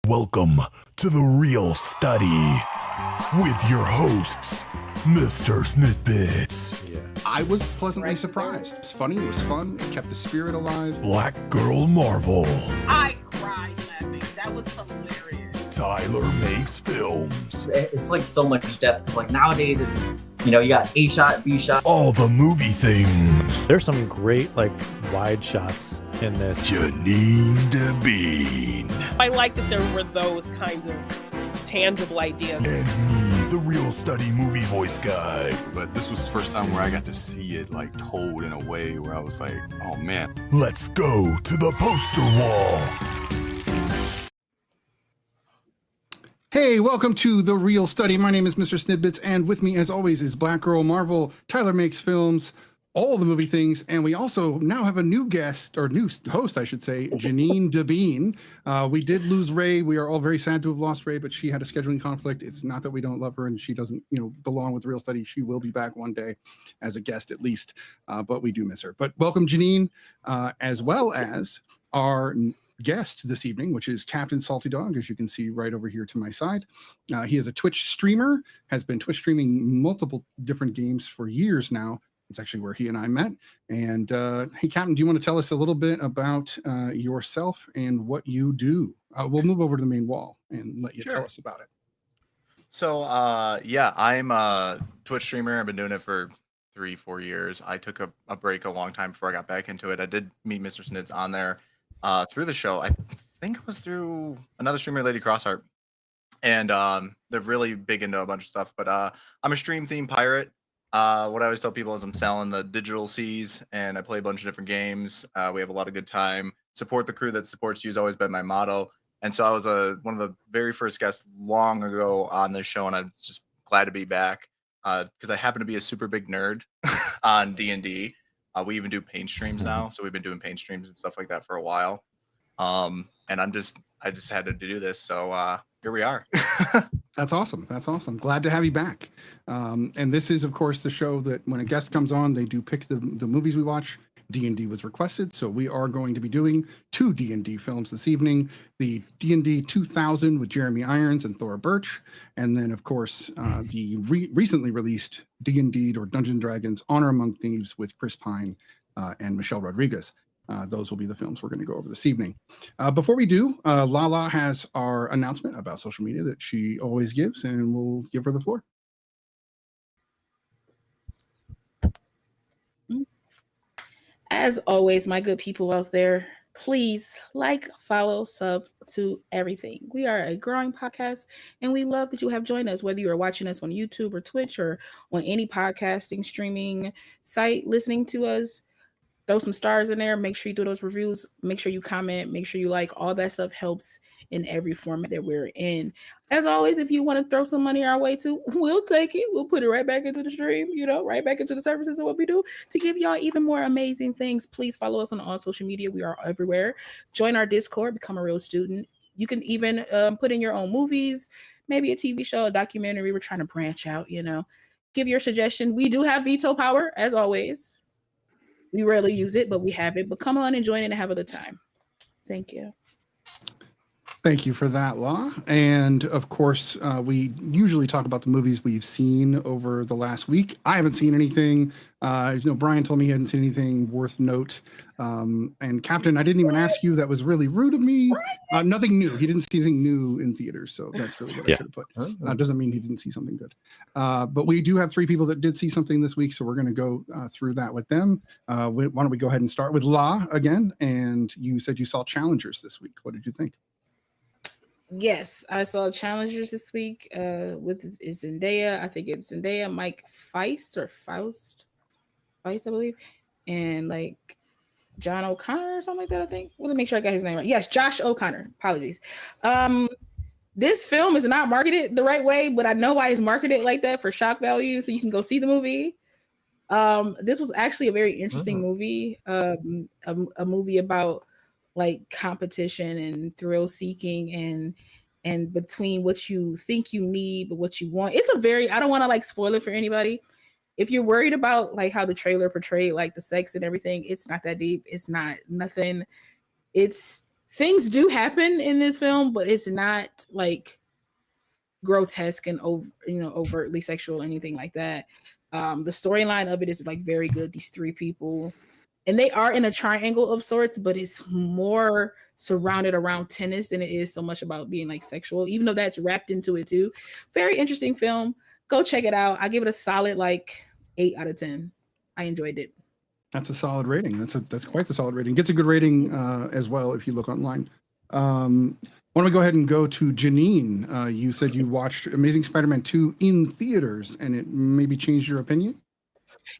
Welcome to The Real Study with your hosts, MrSniDBitS. Yeah. I was pleasantly surprised. It's funny, it was fun, it kept the spirit alive. BlackGirlMarvel. I cried laughing. That was hilarious. Tylermakesfilms. It's like so much depth. It's like nowadays it's, you got A shot, B shot. All the movie things. There's some great wide shots in this. JeannineDaBean. I like that there were those kinds of tangible ideas. And me, the Real Study movie voice guy. But this was the first time where I got to see it told in a way where I was like, oh man. Let's go to the poster wall. Hey, welcome to The Real Study. My name is MrSniDBitS, and with me, as always, is BlackGirlMarvel, Tylermakesfilms, all the movie things, and we also now have a new guest, or new host, I should say, JeannineDaBean. We did lose Ray. We are all very sad to have lost Ray, but she had a scheduling conflict. It's not that we don't love her and she doesn't, belong with The Real Study. She will be back one day as a guest at least, but we do miss her. But welcome, Jeannine, as well as our guest this evening, which is Cpt Salty Dog, as you can see right over here to my side. He is a Twitch streamer, has been Twitch streaming multiple different games for years now. It's actually where he and I met. And hey, Captain, do you want to tell us a little bit about yourself and what you do? We'll move over to the main wall and let you tell us about it. So, yeah, I'm a Twitch streamer. I've been doing it for 3-4 years. I took a break a long time before I got back into it. I did meet MrSniDBitS on there through the show. I think it was through another streamer, Lady Crossheart. And they're really big into a bunch of stuff. But I'm a stream theme pirate. What I always tell people is I'm selling the digital C's, and I play a bunch of different games. We have a lot of good time. Support the crew that supports you has always been my motto. And so I was one of the very first guests long ago on this show, and I'm just glad to be back because I happen to be a super big nerd on D&D. We even do paint streams now, so we've been doing paint streams and stuff like that for a while. And I just had to do this, so here we are. That's awesome. That's awesome. Glad to have you back. And this is, of course, the show that when a guest comes on, they do pick the movies we watch. D&D was requested, so we are going to be doing 2 D&D films this evening. The D&D 2000 with Jeremy Irons and Thora Birch. And then, of course, the recently released D&D or Dungeons & Dragons Honor Among Thieves with Chris Pine and Michelle Rodriguez. Those will be the films we're going to go over this evening. Before we do, Lala has our announcement about social media that she always gives, and we'll give her the floor. As always, my good people out there, please follow, sub to everything. We are a growing podcast, and we love that you have joined us, whether you are watching us on YouTube or Twitch or on any podcasting streaming site, listening to us. Throw some stars in there. Make sure you do those reviews. Make sure you comment. Make sure you like. All that stuff helps in every format that we're in. As always, if you want to throw some money our way too, we'll take it. We'll put it right back into the stream, right back into the services of what we do to give y'all even more amazing things. Please follow us on all social media. We are everywhere. Join our Discord. Become a real student. You can even put in your own movies, maybe a TV show, a documentary. We're trying to branch out, Give your suggestion. We do have veto power, as always. We rarely use it, but we have it. But come on and join in and have a good time. Thank you. Thank you for that, Law. And of course, we usually talk about the movies we've seen over the last week. I haven't seen anything. Brian told me he hadn't seen anything worth note. And Captain, I didn't even ask you. That was really rude of me. Nothing new. He didn't see anything new in theaters, so that's really what I should have put. Doesn't mean he didn't see something good. But we do have 3 people that did see something this week, so we're going to go through that with them. Why don't we go ahead and start with La again? And you said you saw Challengers this week. What did you think? Yes, I saw Challengers this week with Zendaya. I think it's Zendaya, Mike Faust, I believe, and John O'Connor or something like that, I think. Let me make sure I got his name right. Yes, Josh O'Connor. Apologies. This film is not marketed the right way, but I know why it's marketed like that, for shock value, so you can go see the movie. This was actually a very interesting movie. A movie about competition and thrill seeking and between what you think you need but what you want. It's I don't want to spoil it for anybody. If you're worried about how the trailer portrayed the sex and everything, it's not that deep. It's not nothing. It's things do happen in this film, but it's not like grotesque and overtly sexual or anything like that. The storyline of it is like very good. These three people, and they are in a triangle of sorts, but it's more surrounded around tennis than it is so much about being like sexual, even though that's wrapped into it too. Very interesting film. Go check it out. I give it a solid like 8 out of 10. I enjoyed it. That's a solid rating. That's quite a solid rating. Gets a good rating as well if you look online. Why don't we go ahead and go to Janine? You said you watched Amazing Spider-Man 2 in theaters, and it maybe changed your opinion?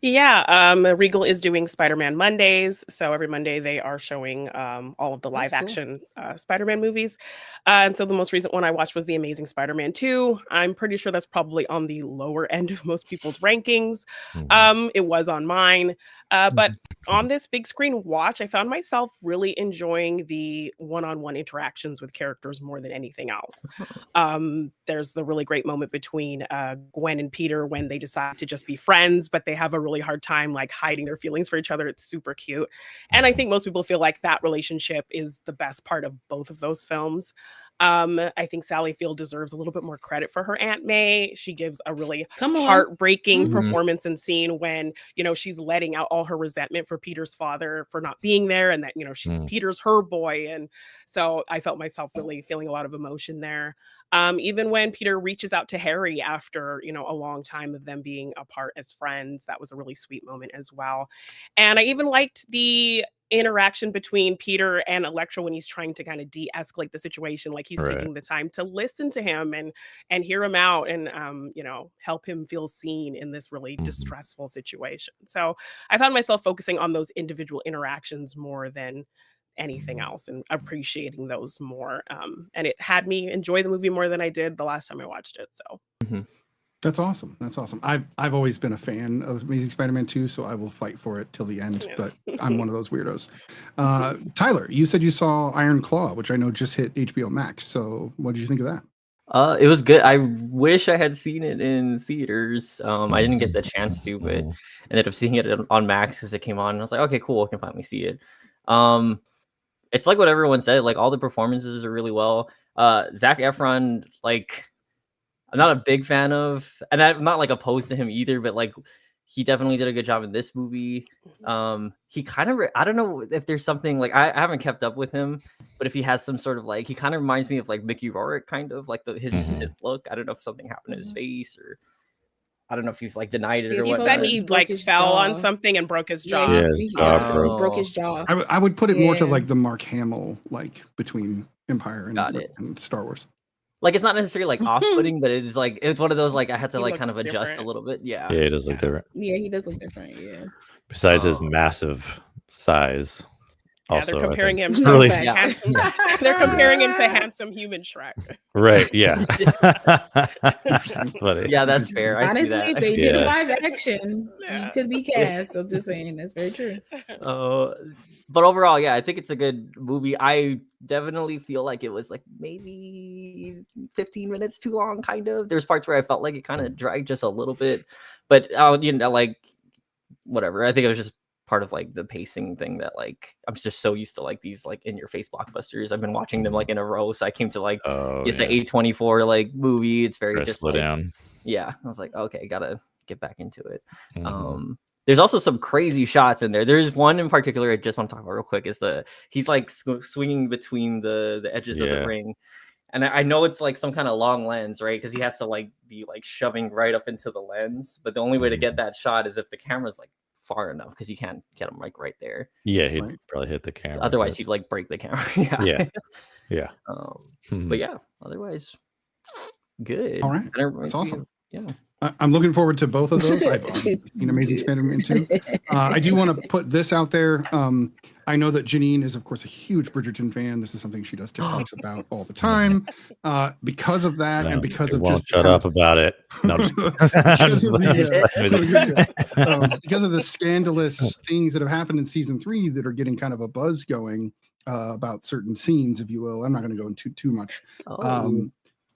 Yeah, Regal is doing Spider-Man Mondays, so every Monday they are showing all of the live-action Spider-Man movies. And so the most recent one I watched was The Amazing Spider-Man 2. I'm pretty sure that's probably on the lower end of most people's rankings. It was on mine, but on this big screen watch, I found myself really enjoying the one-on-one interactions with characters more than anything else. There's the really great moment between Gwen and Peter when they decide to just be friends, but they have a really hard time like hiding their feelings for each other. It's super cute. And I think most people feel like that relationship is the best part of both of those films. I think Sally Field deserves a little bit more credit for her Aunt May. She gives a really heartbreaking performance and scene when, she's letting out all her resentment for Peter's father for not being there, and that, Peter's her boy. And so I felt myself really feeling a lot of emotion there. Even when Peter reaches out to Harry after, a long time of them being apart as friends, that was a really sweet moment as well. And I even liked the interaction between Peter and Electro when he's trying to kind of de-escalate the situation, like he's taking the time to listen to him and hear him out and help him feel seen in this really distressful situation. So I found myself focusing on those individual interactions more than anything else and appreciating those more, and it had me enjoy the movie more than I did the last time I watched it. So That's awesome. I've always been a fan of Amazing Spider-Man 2, so I will fight for it till the end, but I'm one of those weirdos. Tyler, you said you saw Iron Claw, which I know just hit HBO Max, so what did you think of that? It was good. I wish I had seen it in theaters. I didn't get the chance to, but ended up seeing it on Max as it came on, and I was like, okay, cool, I can finally see it. It's like what everyone said, like all the performances are really well. Zac Efron, like, I'm not a big fan of, and I'm not like opposed to him either, but like he definitely did a good job in this movie. He kind of, I don't know if there's something like, I haven't kept up with him, but if he has some sort of like, he kind of reminds me of like Mickey Rourke, kind of like his look. I don't know if something happened to his face, or I don't know if he's like denied it or what. He said he like fell on something and broke his jaw. Yeah, he broke his jaw. I would put it more to like the Mark Hamill, like between Empire and Star Wars. Like, it's not necessarily like off-putting, but it's like, it's one of those like I had to like kind of adjust a little bit. Yeah, he does look different. Yeah, he does look different. Yeah. Besides his massive size. Yeah, also, they're comparing him to really handsome. They're comparing him to handsome human Shrek. Right. Yeah. Yeah, that's fair. Honestly, if they did a live action, he could be cast. I'm just saying, that's very true. But overall, yeah, I think it's a good movie. I definitely feel like it was like maybe 15 minutes too long, kind of. There's parts where I felt like it kind of dragged just a little bit, but like whatever. I think it was just part of like the pacing thing that like I'm just so used to like these like in your face blockbusters. I've been watching them like in a row, so I came to like it's an A24 like movie. It's very just slow like, down. Yeah, I was like, okay, gotta get back into it. There's also some crazy shots in there. There's one in particular I just want to talk about real quick. Is he's like swinging between the edges of the ring, and I know it's like some kind of long lens, right? Because he has to like be like shoving right up into the lens. But the only way to get that shot is if the camera's like far enough, because you can't get him like right there. Yeah, he'd probably hit the camera. Otherwise, he'd like break the camera. Yeah. But yeah, otherwise, good. All right, that's awesome. Yeah. I'm looking forward to both of those. I've seen Amazing Spider-Man 2. I do want to put this out there. I know that Janine is, of course, a huge Bridgerton fan. This is something she does TikToks about all the time. Because of that, and because of won't just shut up about it. No, because of the scandalous things that have happened in season 3 that are getting kind of a buzz going about certain scenes, if you will. I'm not going to go into too much.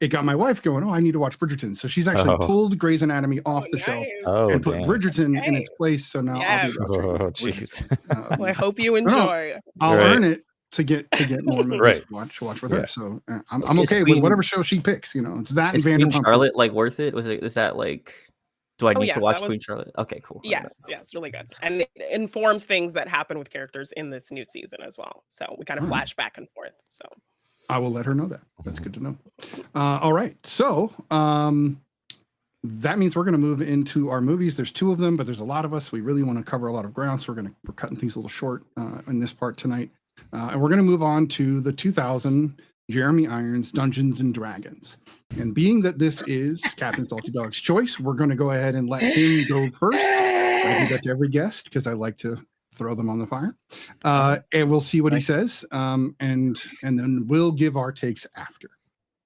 It got my wife going, I need to watch Bridgerton. So she's actually pulled Grey's Anatomy off the shelf and put Bridgerton in its place. So now I'll be watching. Jeez. Well, I hope you enjoy. I'll earn it. to get more movies Right. to watch with Yeah. her. So I'm Is okay with Queen- whatever show she picks. You know, it's that and Is Queen Vanderpump. Charlotte like worth it? Is that like? Do I Oh, need yes, to watch that was- Queen Charlotte? Okay, cool. Yes, really good. And it informs things that happen with characters in this new season as well. So we kind of flash back and forth. So I will let her know that. That's good to know. All right. So that means we're going to move into our movies. There's 2 of them, but there's a lot of us. We really want to cover a lot of ground. So we're cutting things a little short in this part tonight. And we're going to move on to the 2000 Jeremy Irons Dungeons and Dragons. And being that this is Captain Salty Dog's choice, we're going to go ahead and let him go first. I do that to every guest because I like to throw them on the fire. And we'll see what he says. And then we'll give our takes after.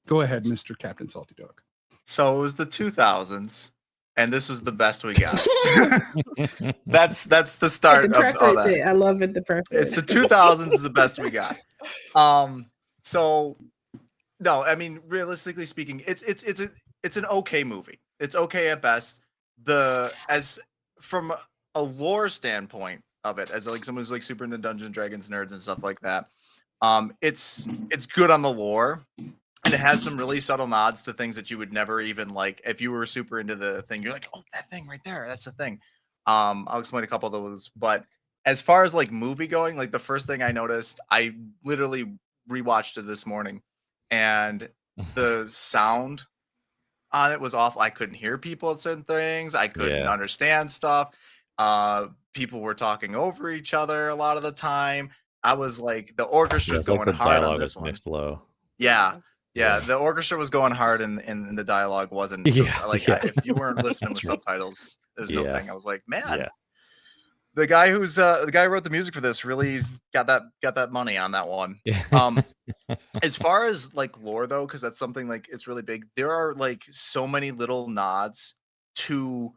Go ahead, Mr. Captain Salty Dog. So it was the 2000s, and this was the best we got. that's the start The of all preference, that. I love it. The preference. It's the 2000s is the best we got. So no, I mean, realistically speaking, it's an okay movie. It's okay at best. As from a lore standpoint of it, as like someone who's like super into Dungeons and Dragons nerds and stuff like that, it's good on the lore. And it has some really subtle nods to things that you would never even like if you were super into the thing. You're like, oh, that thing right there, that's the thing. I'll explain a couple of those. But as far as like movie going, like the first thing I noticed, I literally rewatched it this morning, and the sound on it was awful. I couldn't hear people at certain things. I couldn't understand stuff. People were talking over each other a lot of the time. I was like, the orchestra's going the hard on dialogue this was one. mixed low. Yeah, the orchestra was going hard, and the dialogue wasn't. So, if you weren't listening with subtitles, there's no thing. I was like, man, the guy who wrote the music for this really got that money on that one. As far as like lore though, because that's something like it's really big. There are like so many little nods to.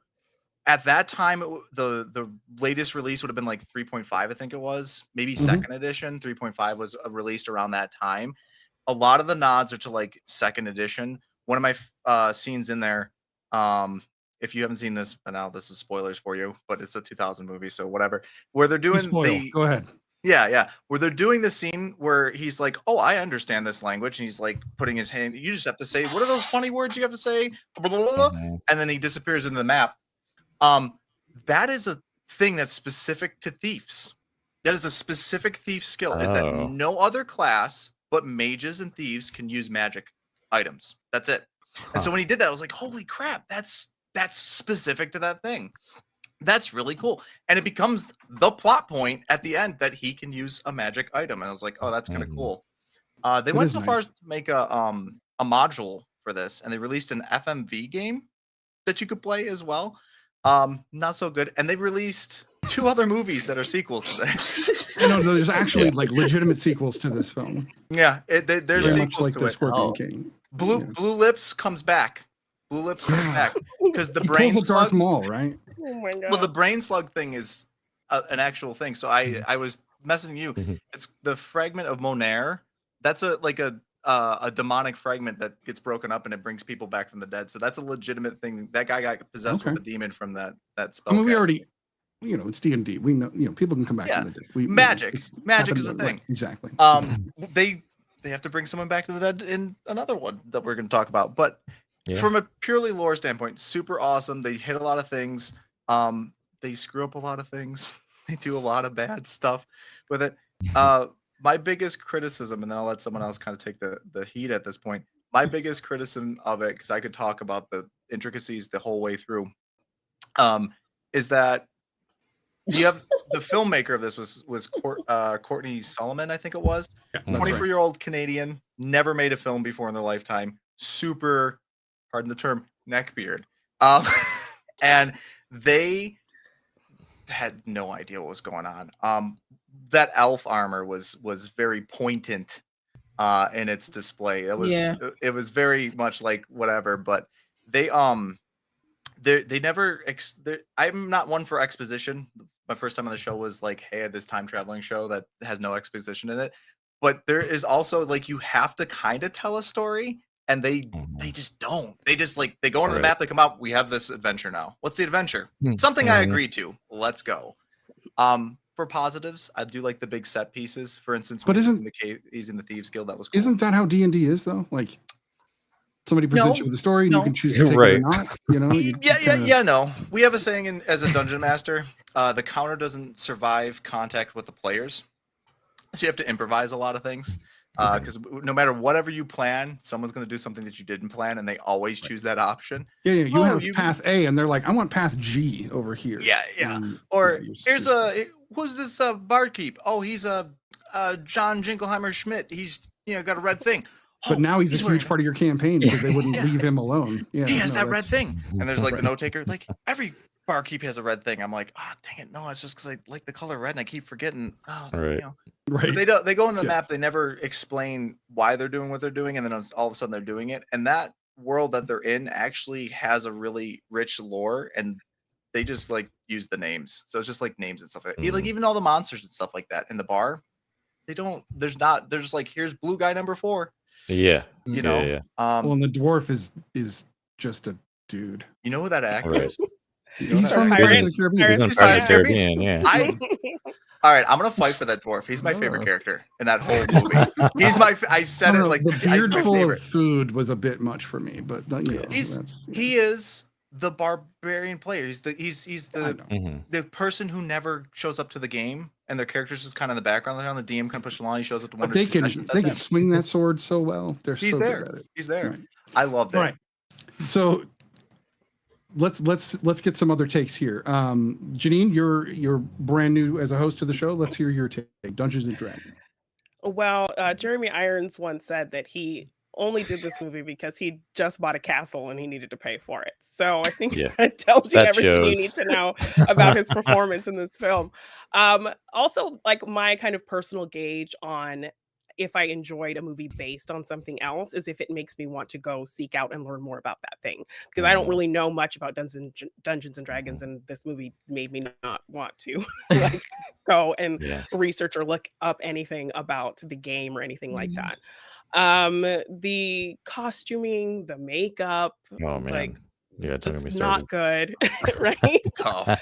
At that time, the latest release would have been like 3.5, I think it was, maybe second edition. 3.5 was released around that time. A lot of the nods are to like second edition. One of my scenes in there, if you haven't seen this, and now this is spoilers for you, but it's a 2000 movie, so whatever. Where they're doing Go ahead. Yeah. Where they're doing the scene where he's like, "Oh, I understand this language," and he's like putting his hand. You just have to say, "What are those funny words you have to say?" Blah, blah, blah, blah. And then he disappears into the map. That is a thing that's specific to Thieves. That is a specific thief skill. Is that no other class but mages and thieves can use magic items. That's it. And so when he did that, I was like, holy crap, that's specific to that thing. That's really cool. And it becomes the plot point at the end that he can use a magic item. And I was like, oh, that's kind of cool. They went so far as to make a module for this, and they released an FMV game that you could play as well. Not so good. And they released 2 other movies that are sequels to this. I know there's actually like legitimate sequels to this film. Yeah, there's Very much sequels like to the it. Scorpion King. Blue Lips comes back. Blue Lips comes back because the He brain pulls a Darth slug. Maul, right? oh my god. Well, the brain slug thing is an actual thing. So I was messaging you. It's the fragment of Monair. That's a demonic fragment that gets broken up and it brings people back from the dead. So that's a legitimate thing. That guy got possessed with a demon from that spell. I mean, we already, it's D&D. We know, people can come back from the dead. Magic is a thing. Right, exactly. They have to bring someone back to the dead in another one that we're going to talk about. But from a purely lore standpoint, super awesome. They hit a lot of things. They screw up a lot of things. They do a lot of bad stuff with it. My biggest criticism, and then I'll let someone else kind of take the heat at this point. My biggest criticism of it, because I could talk about the intricacies the whole way through, is that you have the filmmaker of this was Courtney Solomon, I think it was. 24-year-old Canadian, never made a film before in their lifetime. Super, pardon the term, neckbeard. And they had no idea what was going on. That elf armor was very poignant in its display. It was very much like whatever, but they never I'm not one for exposition. My first time on the show was like, hey, I had this time traveling show that has no exposition in it. But there is also like you have to kind of tell a story, and they just don't. They just like they go onto the map, they come out, we have this adventure now. What's the adventure? Something I agreed to. Let's go. for positives. I do like the big set pieces. For instance, But when he's isn't- in the cave, he's in the Thieves Guild. That was cool. Isn't that how D&D is though? Like somebody presents you with a story and you no. can choose to take it or Right. not. You know? You Yeah. No, we have a saying as a dungeon master: the counter doesn't survive contact with the players, so you have to improvise a lot of things. Because no matter whatever you plan, someone's going to do something that you didn't plan, and they always choose that option. Yeah, you have path A, and they're like, I want path G over here. Yeah. Or here's who's this barkeep? Oh, he's a John Jingleheimer Schmidt. He's got a red thing. But now he's a huge part of your campaign because they wouldn't leave him alone. Yeah, he has that red thing. And there's like Right. the note taker. Like every barkeep has a red thing. I'm like, dang it, no, it's just because I like the color red and I keep forgetting. Right. Right. But they go in the map. They never explain why they're doing what they're doing, and then all of a sudden they're doing it. And that world that they're in actually has a really rich lore, and they just like use the names. So it's just like names and stuff like that. Like even all the monsters and stuff like that in the bar. They don't. There's not. They're just like, here's blue guy number 4. Yeah. You know. Yeah. Well, and the dwarf is just a dude. You know who that actor Right. is? He's from Pirates of the Caribbean. He's on Pirates of the Caribbean. Yeah. All right, I'm gonna fight for that dwarf. He's my favorite character in that whole movie. He's my. I said it like the he's beard my full favorite. of food was a bit much for me, but He is the barbarian player. He's the person who never shows up to the game, and their character's just kind of in the background. They're on the DM, kind of push along. He shows up to one. But they can swing that sword so well. He's so there. good at it. He's there. Right. I love that. All right. So let's get some other takes here. Janine, you're brand new as a host to the show. Let's hear your take. Dungeons and Dragons. Well, Jeremy Irons once said that he only did this movie because he just bought a castle and he needed to pay for it. So I think that tells you everything you need to know about his performance in this film. Also, like my kind of personal gauge on if I enjoyed a movie based on something else is if it makes me want to go seek out and learn more about that thing. Because I don't really know much about Dungeons and Dragons, and this movie made me not want to like go and research or look up anything about the game or anything like that. The costuming, the makeup, like just not good, right? Tough.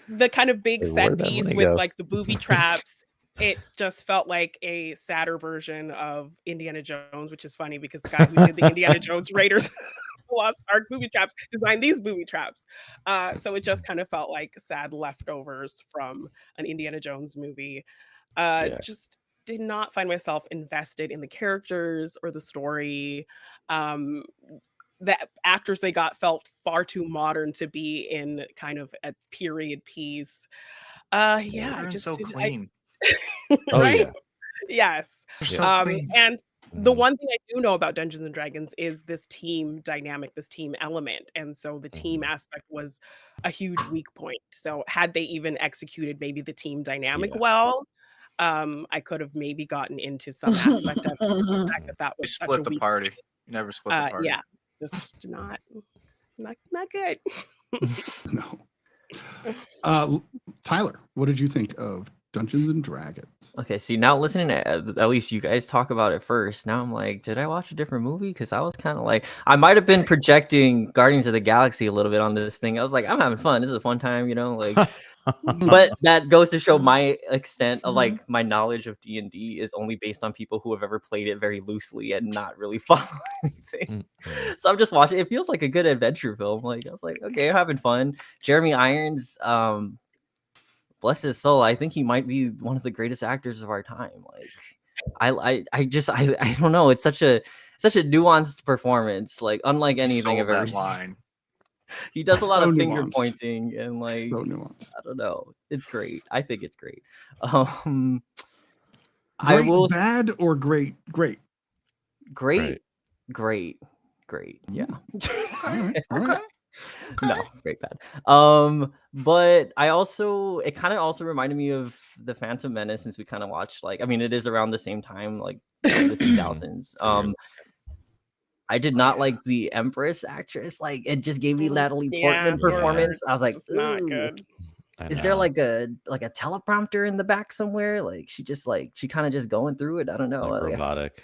The kind of big set piece with like the booby traps. It just felt like a sadder version of Indiana Jones, which is funny because the guy who did the Indiana Jones Raiders Lost Ark booby traps designed these booby traps. So it just kind of felt like sad leftovers from an Indiana Jones movie. Just did not find myself invested in the characters or the story. The actors they got felt far too modern to be in kind of a period piece. Just so clean. Right? Yes. So clean. And the one thing I do know about Dungeons and Dragons is this team dynamic, this team element. And so the team aspect was a huge weak point. So had they even executed maybe the team dynamic well, I could have maybe gotten into some aspect of the fact that was such split a the weak party. You never split the party. Yeah, just not good. No. Tyler, what did you think of Dungeons and Dragons? Okay, see, now listening to at least you guys talk about it first, now I'm like, did I watch a different movie? Because I was kind of like, I might have been projecting Guardians of the Galaxy a little bit on this thing. I was like, I'm having fun. This is a fun time, like. But that goes to show my extent of like my knowledge of D&D is only based on people who have ever played it very loosely and not really follow anything. So I'm just watching. It feels like a good adventure film. Like I was like, okay, I'm having fun. Jeremy Irons, bless his soul, I think he might be one of the greatest actors of our time. Like I don't know. It's such a nuanced performance. Like unlike anything I've ever seen. He does a lot of finger pointing and like I don't know. It's great. I think it's great. I will bad or great. Yeah. Okay. No, great bad. But it kind of also reminded me of the Phantom Menace since we kind of watched it is around the same time, like the 2000s. I did not like the Empress actress. Like it just gave me Natalie Portman performance. I was like, not good. Is there like a teleprompter in the back somewhere? Like she kind of just going through it. I don't know. Like robotic.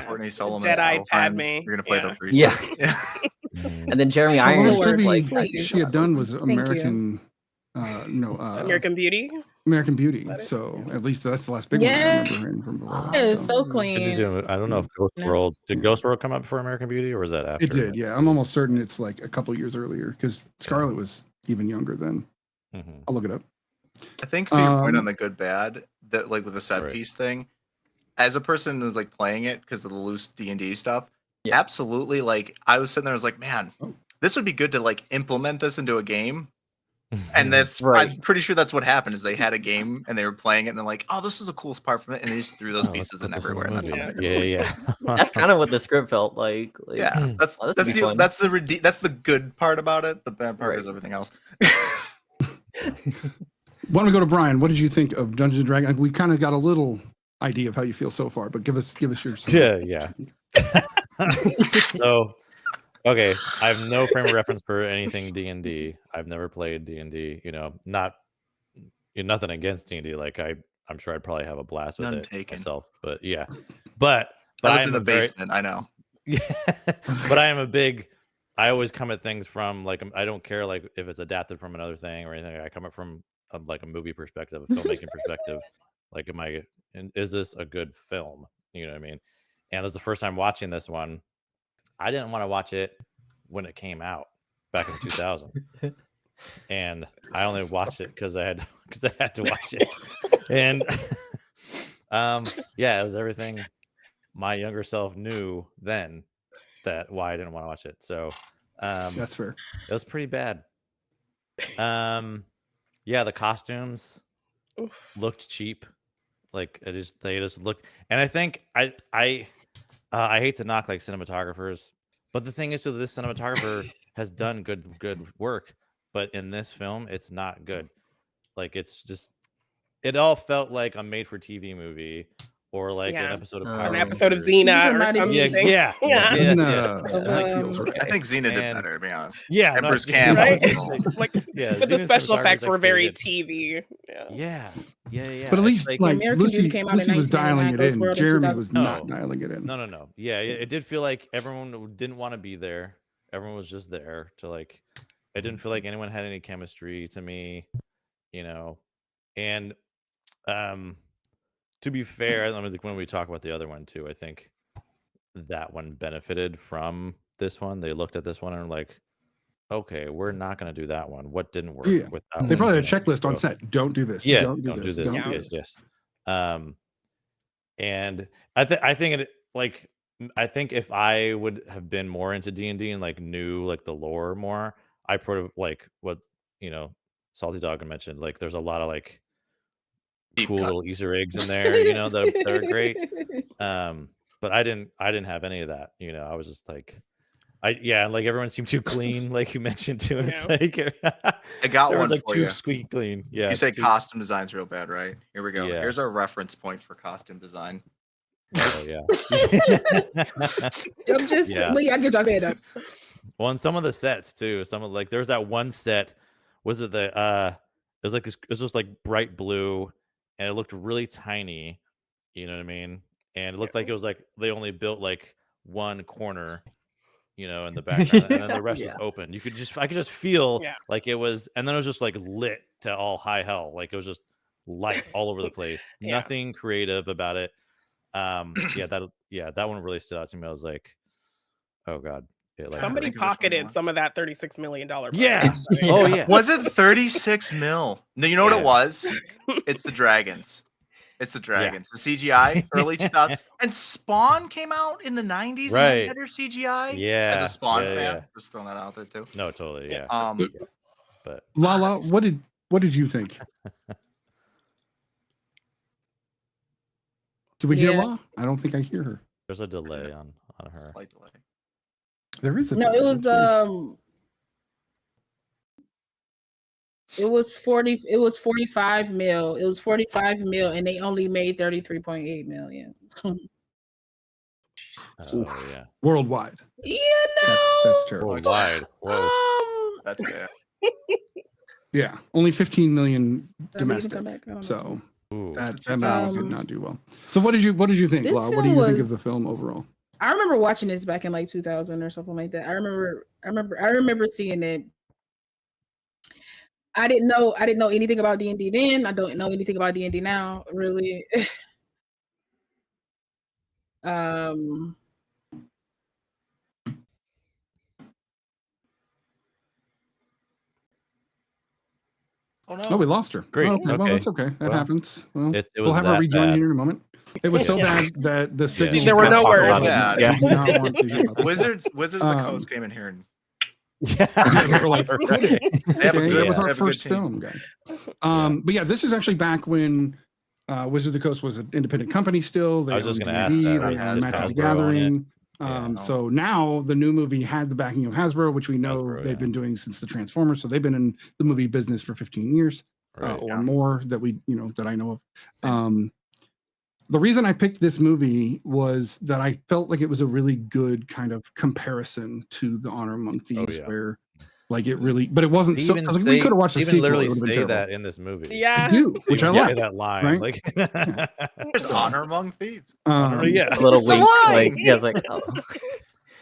Courtney Solomon. Dead-eyed Padme. You're gonna play the priest. Yeah. And then Jeremy Irons. She had done was American American Beauty. American Beauty. That it? So at least that's the last big one I remember her in from before. It is so Did clean. you do, I don't know if Ghost No. World did Ghost World come up before American Beauty, or was that after? It did, yeah. I'm almost certain it's like a couple years earlier because Scarlett was even younger then. Mm-hmm. I'll look it up. I think to your point on the good bad, that like with the set piece thing, as a person who's like playing it because of the loose D&D stuff, absolutely. Like I was sitting there, I was like, man, this would be good to like implement this into a game. And that's I'm pretty sure that's what happened is they had a game and they were playing it and they're like, oh, this is a cool part from it, and they just threw those pieces in everywhere. And that's yeah. That's kind of what the script felt like. Yeah, that's the good part about it. The bad part is everything else. Why don't we go to Brian? What did you think of Dungeons and Dragons? We kind of got a little idea of how you feel so far, but give us your yeah. So, okay, I have no frame of reference for anything D&D. I've never played D&D. Nothing against D&D. Like I'm sure I'd probably have a blast with it myself. But yeah, but I lived in the basement. I know. Yeah, but I am a big. I always come at things from like I don't care like if it's adapted from another thing or anything. I come at from like a movie perspective, a filmmaking perspective. Like, is this a good film? You know what I mean? And it was the first time watching this one. I didn't want to watch it when it came out back in 2000, and I only watched it because I had to watch it. And it was everything my younger self knew then that why I didn't want to watch it. So that's fair. It was pretty bad. The costumes looked cheap. Like they just looked, and I think I hate to knock like cinematographers, but the thing is, so this cinematographer has done good work, but in this film, it's not good. Like it all felt like a made-for-TV movie or like an episode of an episode of Xena or something. Yeah. I think Xena did better, to be honest. Yeah, Emperor's Camp. Right? But the special effects were very TV. Yeah. But at least like Lucy was dialing it in. World Jeremy was not dialing it in. No. Yeah, it did feel like everyone didn't want to be there. Everyone was just there to like. It didn't feel like anyone had any chemistry to me, and to be fair, when we talk about the other one too, I think that one benefited from this one. They looked at this one and were like, okay, we're not going to do that one. What didn't work with that one? They probably had a checklist on set. Don't do this. Yeah, don't do this. Yes. And I think if I would have been more into D&D and like knew like the lore more, I probably like what Salty Dog mentioned. Like, there's a lot of like cool little Easter eggs in there, that are great. But I didn't have any of that. I was just like, like everyone seemed too clean, like you mentioned too. It's like I got one like for too you. Squeaky clean. Yeah. You say costume design's real bad, right? Here we go. Yeah. Here's our reference point for costume design. Oh yeah. I'm just I get y'all saying that. Well, and some of the sets too. Some of like there's that one set. Was it the it was like this? It was just like bright blue, and it looked really tiny. You know what I mean? And it looked like it was like they only built like one corner, in the background, and then the rest was open. I could just feel like it was, and then it was just like lit to all high hell. Like it was just light all over the place. Nothing creative about it. That one really stood out to me. I was like, oh god. Somebody pocketed some of that $36 million. Yeah. Oh yeah. Was it 36 mil? No, you know what it was? It's the dragons. It's the dragons. The CGI, early 2000s. And Spawn came out in the 90s and had better CGI. Yeah. As a Spawn fan, just throwing that out there too. No, totally. Yeah. But Lala, what did you think? Did we hear La? I don't think I hear her. There's a delay on her. Slight delay. There is a delay. It was 45 mil. It was 45 mil, and they only made 33.8 million. Yeah. Worldwide. That's terrible. Worldwide. Whoa. That's bad. Yeah, only 15 million domestic. So that did not do well. So what did you think, La? What do you think of the film overall? I remember watching this back in like 2000 or something like that. I remember seeing it. I didn't know anything about D&D then. I don't know anything about D&D now, really. Oh Oh, no. we lost her. Great. Oh, okay. Well, Okay. that's okay. That Well, happens. Well, it we'll was have her that rejoin bad. here in a moment. It was so bad that the signal. There were no Talk words. about it. Yeah. Yeah. We do not want to hear about this. Wizards of the Um, Coast came in here and Yeah. We're like, Right. they have a okay, good, that was they our have a good first team. film, guys. But yeah, this is actually back when Wizards of the Coast was an independent company still. They I was just owned going to ask D&D, that. they was owned Hasbro Magic the own it? Gathering. Yeah. So now the new movie had the backing of Hasbro, which we know Hasbro, they've yeah. been doing since the Transformers. So they've been in the movie business for 15 years Right. or Yeah. more that that I know of. The reason I picked this movie was that I felt like it was a really good kind of comparison to The Honor Among Thieves, yeah. where like it really, but it wasn't They so. even 'Cause we say, could have watched they the even sequel. literally It would have been say terrible. that in this movie. They Yeah. do, They which I even say like. that line. right? Like, There's honor among thieves. yeah. A little It's the wink, line! like yeah, it's like oh.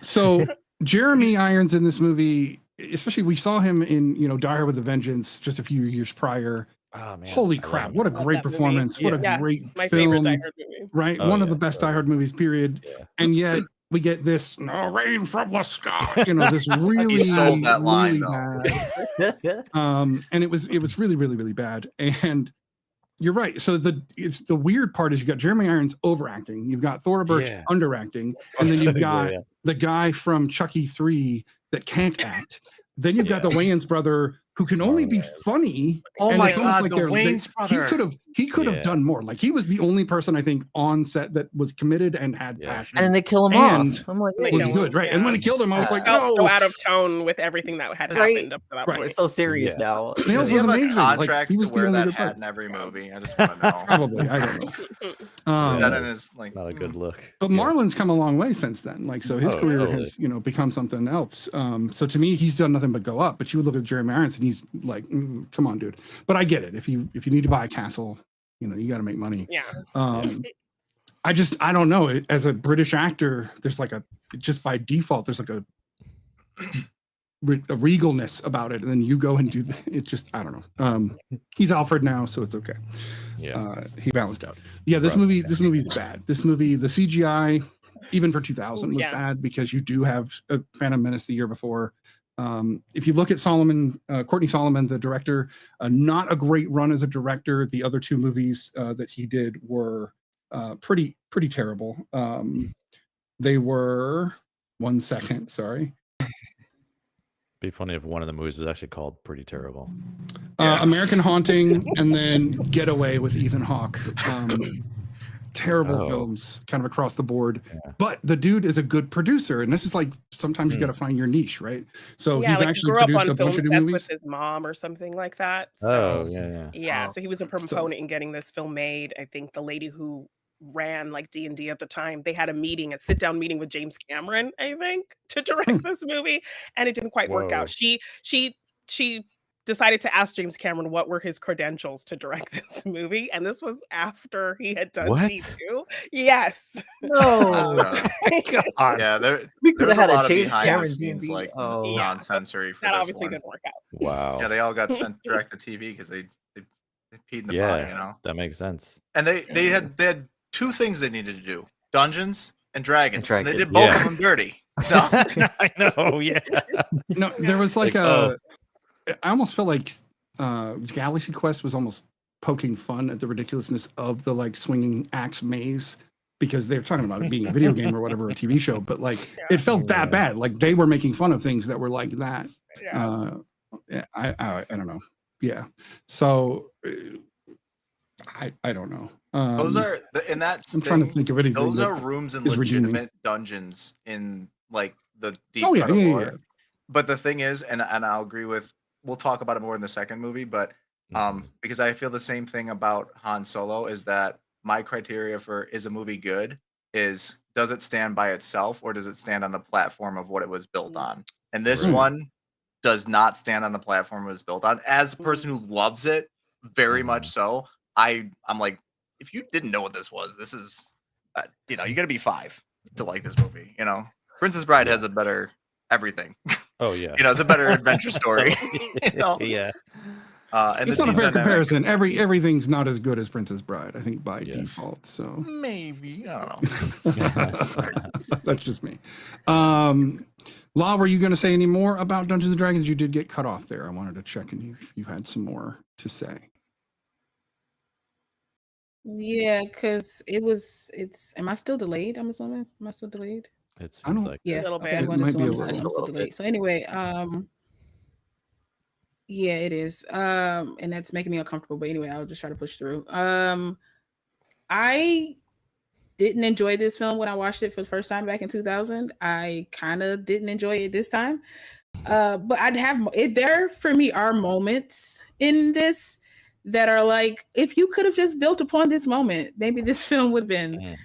So Jeremy Irons in this movie, especially we saw him in Die Hard with a Vengeance just a few years prior. Oh man. Holy I love crap! him. What a Love great that movie. performance! What a Yeah, great my film! favorite Die Hard movie. Right, Oh, one of yeah, the best so Die Hard movies. Period. Yeah. And yet we get this rain from the sky. This really He sold that line, really though. bad. And it was really, really, really bad. And you're right. So the weird part is you got Jeremy Irons overacting, you've got Thora Birch Yeah. underacting, and then you've got Yeah. the guy from Chucky 3 that can't act. Then you've got the Yeah. Wayans brother who can only be funny. Oh and my it's almost God, like the they're- Wayans brother. He could have Yeah. done more. Like he was the only person I think on set that was committed and had Yeah. passion. And then they kill him And off. I'm like, They was kill him, good, right? And when he killed him, I was Yeah. like, Felt no. so out of tone with everything that had Right. happened up to that Right. point. it's so serious Yeah. now. Snails Does was he have amazing. a Like, contract he was to the wear only that good hat part. in every movie? I just want to know. Probably, I don't know. Is that in Yeah. his like? Not a good look. But Yeah. Marlon's come a long way since then. Like, so his Oh, career totally. has, become something else. So to me, he's done nothing but go up. But you would look at Jeremy Irons and he's like, come on, dude. But I get it. If you need to buy a castle, you got to make money. Yeah. I don't know. As a British actor, there's like just by default, there's like a regalness about it. And then you go and do it. Just, I don't know. He's Alfred now, so it's okay. Yeah. He balanced out. Yeah, this movie is bad. This movie, the CGI, even for 2000, was bad because you do have a Phantom Menace the year before. If you look at Courtney Solomon, the director, not a great run as a director. The other two movies that he did were pretty terrible. They were, one second, sorry. Be funny if one of the movies is actually called Pretty Terrible. American Haunting and then Getaway with Ethan Hawke. Terrible films kind of across the board. Yeah. But the dude is a good producer. And this is like, sometimes you got to find your niche, right? So he's actually grew up produced on a bunch film of sets movies. with his mom or something like that. So, Yeah. So he was a proponent in getting this film made. I think the lady who ran like D&D at the time, they had a sit-down meeting with James Cameron, I think, to direct this movie, and it didn't quite work out. She decided to ask James Cameron what were his credentials to direct this movie, and this was after he had done T2. Yes. No. God. Yeah, we could there's have had a a lot of James behind Cameron the scenes like Oh. non-sensory for that this obviously one. didn't work out. Wow. Yeah, they all got sent direct to TV because they peed in the pot, That makes sense. And they had two things they needed to do: Dungeons and Dragons. And they Dragons. did both of them dirty. So I know, yeah. No, there was like I almost felt like Galaxy Quest was almost poking fun at the ridiculousness of the like swinging axe maze, because they're talking about it being a video game or whatever, a TV show, but like it felt that bad. Like they were making fun of things that were like that. I don't know. Yeah. So I don't know. those are in that. I'm trying to think of anything. Those that are rooms in is redeeming. legitimate dungeons in like the deep Oh, yeah, cut of yeah, lore. yeah. But the thing is, and I'll agree with. We'll talk about it more in the second movie, but because I feel the same thing about Han Solo, is that my criteria for is a movie good is, does it stand by itself or does it stand on the platform of what it was built on? And this one does not stand on the platform it was built on. As a person who loves it very much so, I'm like, if you didn't know what this was, this is, you got to be 5 to like this movie. Princess Bride has a better everything. Oh yeah. It's a better adventure story. Yeah. And It's the not a team fair dynamic is comparison. not- Everything's not as good as Princess Bride, I think, by Yes. default. So maybe, I don't know. that's just me. Law, were you going to say any more about Dungeons and Dragons? You did get cut off there. I wanted to check and you had some more to say. Yeah, because it's. Am I still delayed? I'm assuming. Am I still delayed? It I don't- seems like Yeah. little Okay, bit. I'm It going to might be a assume little. I'm still Just a little delayed. bit. So anyway, yeah, it is. And that's making me uncomfortable. But anyway, I'll just try to push through. I didn't enjoy this film when I watched it for the first time back in 2000. I kind of didn't enjoy it this time. But I'd have it there for me are moments in this that are like, if you could have just built upon this moment, maybe this film would have been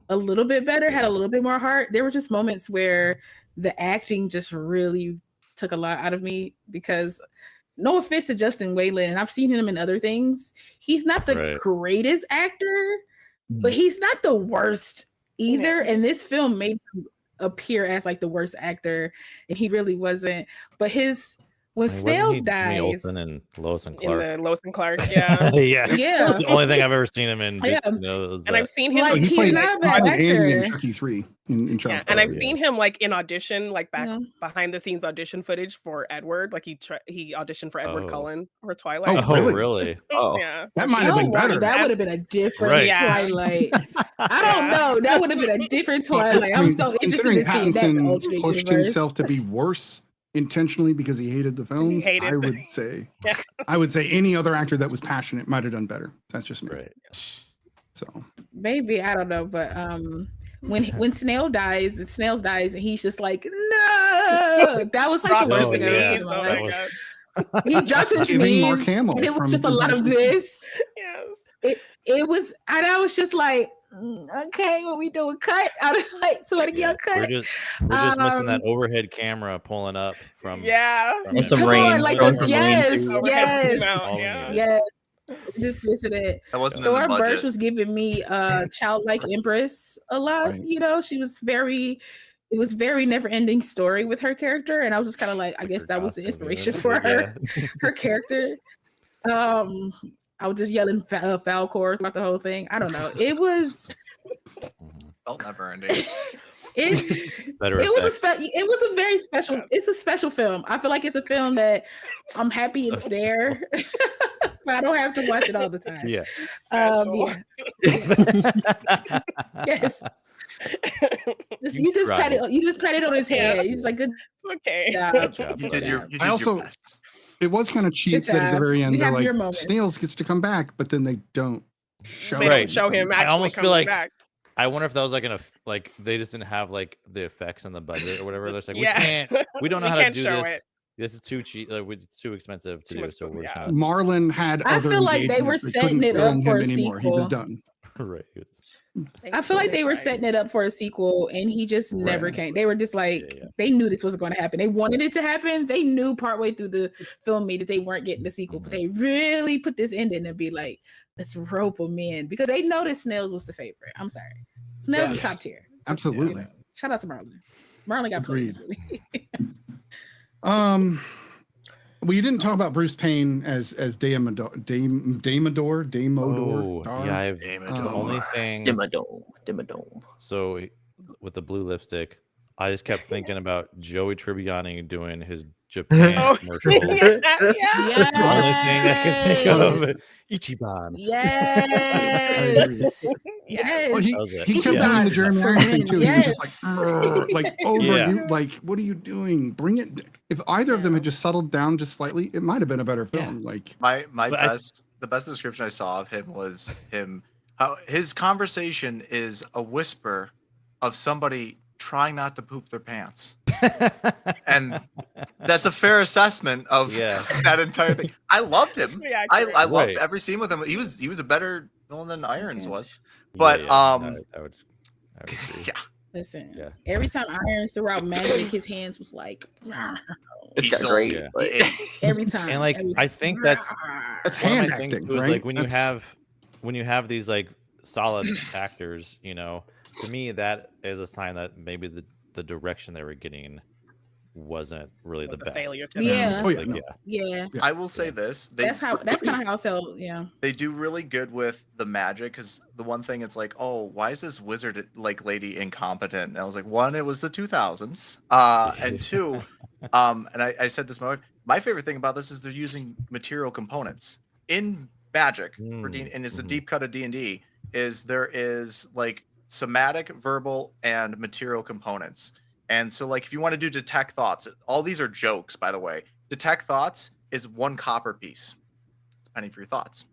a little bit better, had a little bit more heart. There were just moments where the acting just really took a lot out of me because no offense to Justin Whalen, I've seen him in other things. He's not the Right. greatest actor, but he's not the worst either. And this film made him appear as like the worst actor, and he really wasn't. But when Snails dies, Olsen and Lois and In Clark. the Lois and Clark, yeah. Yeah, Yeah. that's the only thing I've ever seen him in. Yeah. And I've seen him Like, he he's played not a bad Andy in actor. Chucky 3 in Child's yeah, and I've Play. seen him like in audition, like back Yeah. behind the scenes audition footage for Edward. Like he auditioned for Edward Oh. Cullen for Twilight. Oh, really? really? Oh. Yeah, That might have been better. That would have been a different Right. Yeah. Twilight. I don't know. That would have been a different Twilight. I'm so interested considering in seeing that Pattinson alternate pushed universe. himself to be worse intentionally because he hated the films. hated I the- would say, Yeah. I would say any other actor that was passionate might have done better. That's just me. Right. So Maybe I don't know, but when Snails dies, and he's just like, no, that was like the worst thing I've ever seen in my that life. was- He dropped to his Giving Mark knees, Hamill and it was from just a lot of this. Yes. It was, and I was just like, okay, what we doing? Cut out of like somebody Yeah, yell cut. we're just missing that Um, overhead camera pulling up from Yeah. from And it. some Come rain. on, like throwing those, some rain yes, too. Overhead yes, zoom out, All yeah. in. yes. Just missing it. That wasn't in the Thora budget. Birch was giving me childlike Empress a lot. Right. You know, it was very never ending story with her character, and I was just kind of like, I guess that was the inspiration for her her character. I was just yelling Falcor throughout the whole thing. I don't know. It was Felt never ending. it Better it was effects. it was a very special. It's a special film. I feel like it's a film that I'm happy it's there, but I don't have to watch it all the time. Yeah. Yeah. Yes. You just tried. pat it on his head. He's like, good It's okay. job. Good job, You buddy. did your I also- best. it was kind of cheap Good that at the job. very end You they're have your like moment. Snails gets to come back, but then they don't show They Right. don't show him I actually almost feel coming like- back. I wonder if that was like they just didn't have like the effects in the budget or whatever. They're just like, Yeah. we don't know We how to can't do show this. it. This is too cheap. Like, it's too expensive to Too do. So we're just yeah. gonna Marlon had I other feel like they were engagements. setting couldn't it up film for him a anymore. He was sequel. done. right. I feel like they were tried. setting it up for a sequel, and he just never Right. came. They were just like, Yeah. they knew this wasn't going to happen. They wanted it to happen. They knew partway through the filming that they weren't getting the sequel, but they really put this ending to be like, let's rope them in because they noticed Snails was the favorite. I'm sorry, Snails is top tier. Absolutely. Shout out to Marlon. Marlon got played. in this movie. Well, you didn't talk about Bruce Payne as Damodar. Oh, yeah. I've the only thing. Dimmadome. So with the blue lipstick, I just kept thinking about Joey Tribbiani doing his Japan Oh, commercials. yeah. That's the only thing I can think of. Ichiban. Yes. Yes. Well, he That was it. kept Yeah. doing the Jeremy For Irons thing him, too. yes. He was just like over Yeah. like, what are you doing? Bring it. If either of them had just settled down just slightly, it might have been a better film. Like My But I- the best description I saw of him was how his conversation is a whisper of somebody trying not to poop their pants. And that's a fair assessment of Yeah. that entire thing. I loved him. Pretty I accurate. loved Right. every scene with him. He was a better villain than Irons Okay. was. But I would agree. yeah. Listen, Yeah. every time Irons threw out magic, his hands was like, It's He got sold- great. Yeah. But every time. And, like, every I time. think that's that's one of hand my things acting, too is right? like when you That's- have these like solid actors, to me that is a sign that maybe the direction they were getting wasn't really Was the a best. failure to Yeah. them. Oh, yeah, Like, no. Yeah. I will say this: That's kind of how I felt. Yeah. they do really good with the magic, because the one thing it's like, oh, why is this wizard like lady incompetent? And I was like, one, it was the 2000s, and two, and I said this, my favorite thing about this is they're using material components in magic for D, and it's a deep cut of D&D. Is there is like somatic, verbal, and material components. And so, like, if you want to do detect thoughts, all these are jokes, by the way. Detect thoughts is 1 copper piece. It's a penny for your thoughts.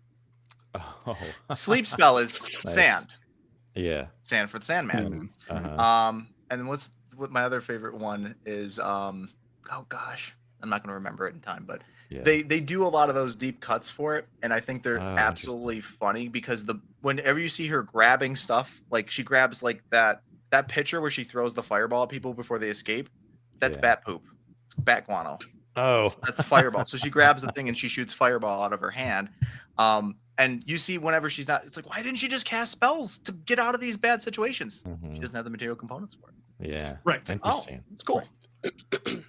Oh. Sleep spell is Nice. sand. Yeah. Sand for the Sandman. And then what my other favorite one is, oh gosh, I'm not going to remember it in time, but they do a lot of those deep cuts for it, and I think they're absolutely funny, because whenever you see her grabbing stuff, like she grabs like that picture where she throws the fireball at people before they escape, that's bat poop, bat guano. Oh, that's fireball. So she grabs the thing and she shoots fireball out of her hand. And you see whenever she's not, it's like, why didn't she just cast spells to get out of these bad situations? She doesn't have the material components for it. Yeah. Right. It's like, Interesting. oh, it's cool.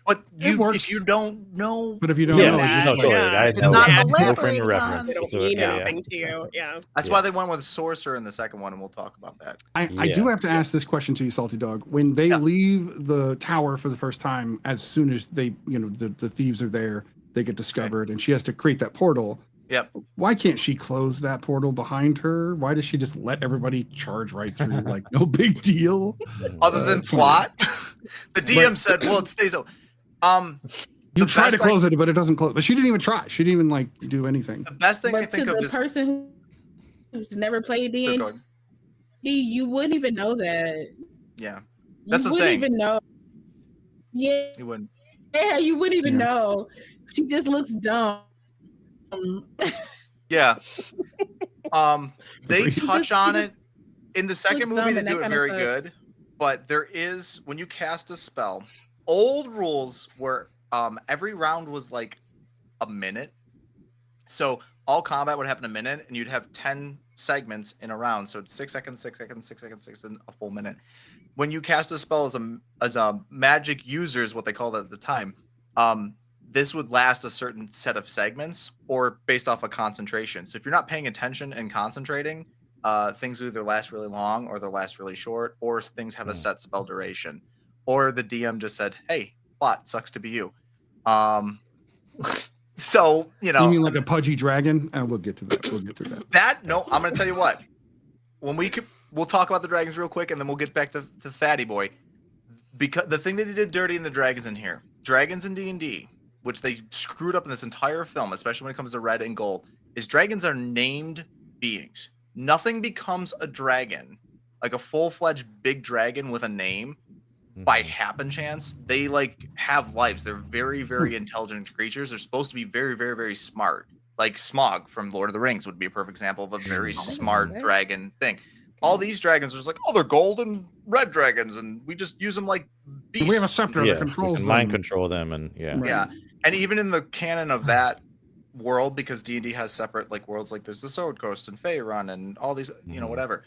But if you don't know, but if you don't know, it's not frame of elaborated reference. It'll So, mean nothing to you. Yeah. That's why they went with sorcerer in the second one, and we'll talk about that. I do have to ask this question to you, Salty Dog. When they leave the tower for the first time, as soon as they, the thieves are there, they get discovered, and she has to create that portal. Yep. Why can't she close that portal behind her? Why does she just let everybody charge right through like no big deal? Other than plot, the DM said, "Well, it stays open." You try to close it, but it doesn't close. But she didn't even try. She didn't even like do anything. The best thing I think of the is person who's never played D&D, you wouldn't even know that. Yeah, that's what I'm saying. You wouldn't even know. Yeah, you wouldn't. Yeah, you wouldn't even know. She just looks dumb. Yeah. They touch on it in the second movie. They do it very good, but there is, when you cast a spell, old rules were every round was like a minute, so all combat would happen a minute, and you'd have 10 segments in a round, so it's 6 seconds, 6 seconds, 6 seconds, 6 seconds, a full minute. When you cast a spell as a magic user, is what they called it at the time, this would last a certain set of segments, or based off of concentration. So if you're not paying attention and concentrating, things either last really long, or they'll last really short, or things have a set spell duration. Or the DM just said, "Hey, plot, sucks to be you." So, You mean like a pudgy dragon? We'll get to that. We'll get to that. I'm going to tell you what. When we'll talk about the dragons real quick, and then we'll get back to Fatty Boy. Because the thing that they did dirty in the dragons in here, dragons in D&D, which they screwed up in this entire film, especially when it comes to red and gold, is dragons are named beings. Nothing becomes a dragon, like a full-fledged big dragon with a name, by happen chance. They like have lives. They're very, very intelligent creatures. They're supposed to be very, very, very smart. Like Smaug from Lord of the Rings would be a perfect example of a very smart dragon thing. All these dragons are just like, oh, they're gold and red dragens, and we just use them like beasts. We have a scepter that controls them. Mind control them, and yeah. And even in the canon of that world, because D&D has separate like worlds, like there's the Sword Coast and Faerun and all these, whatever.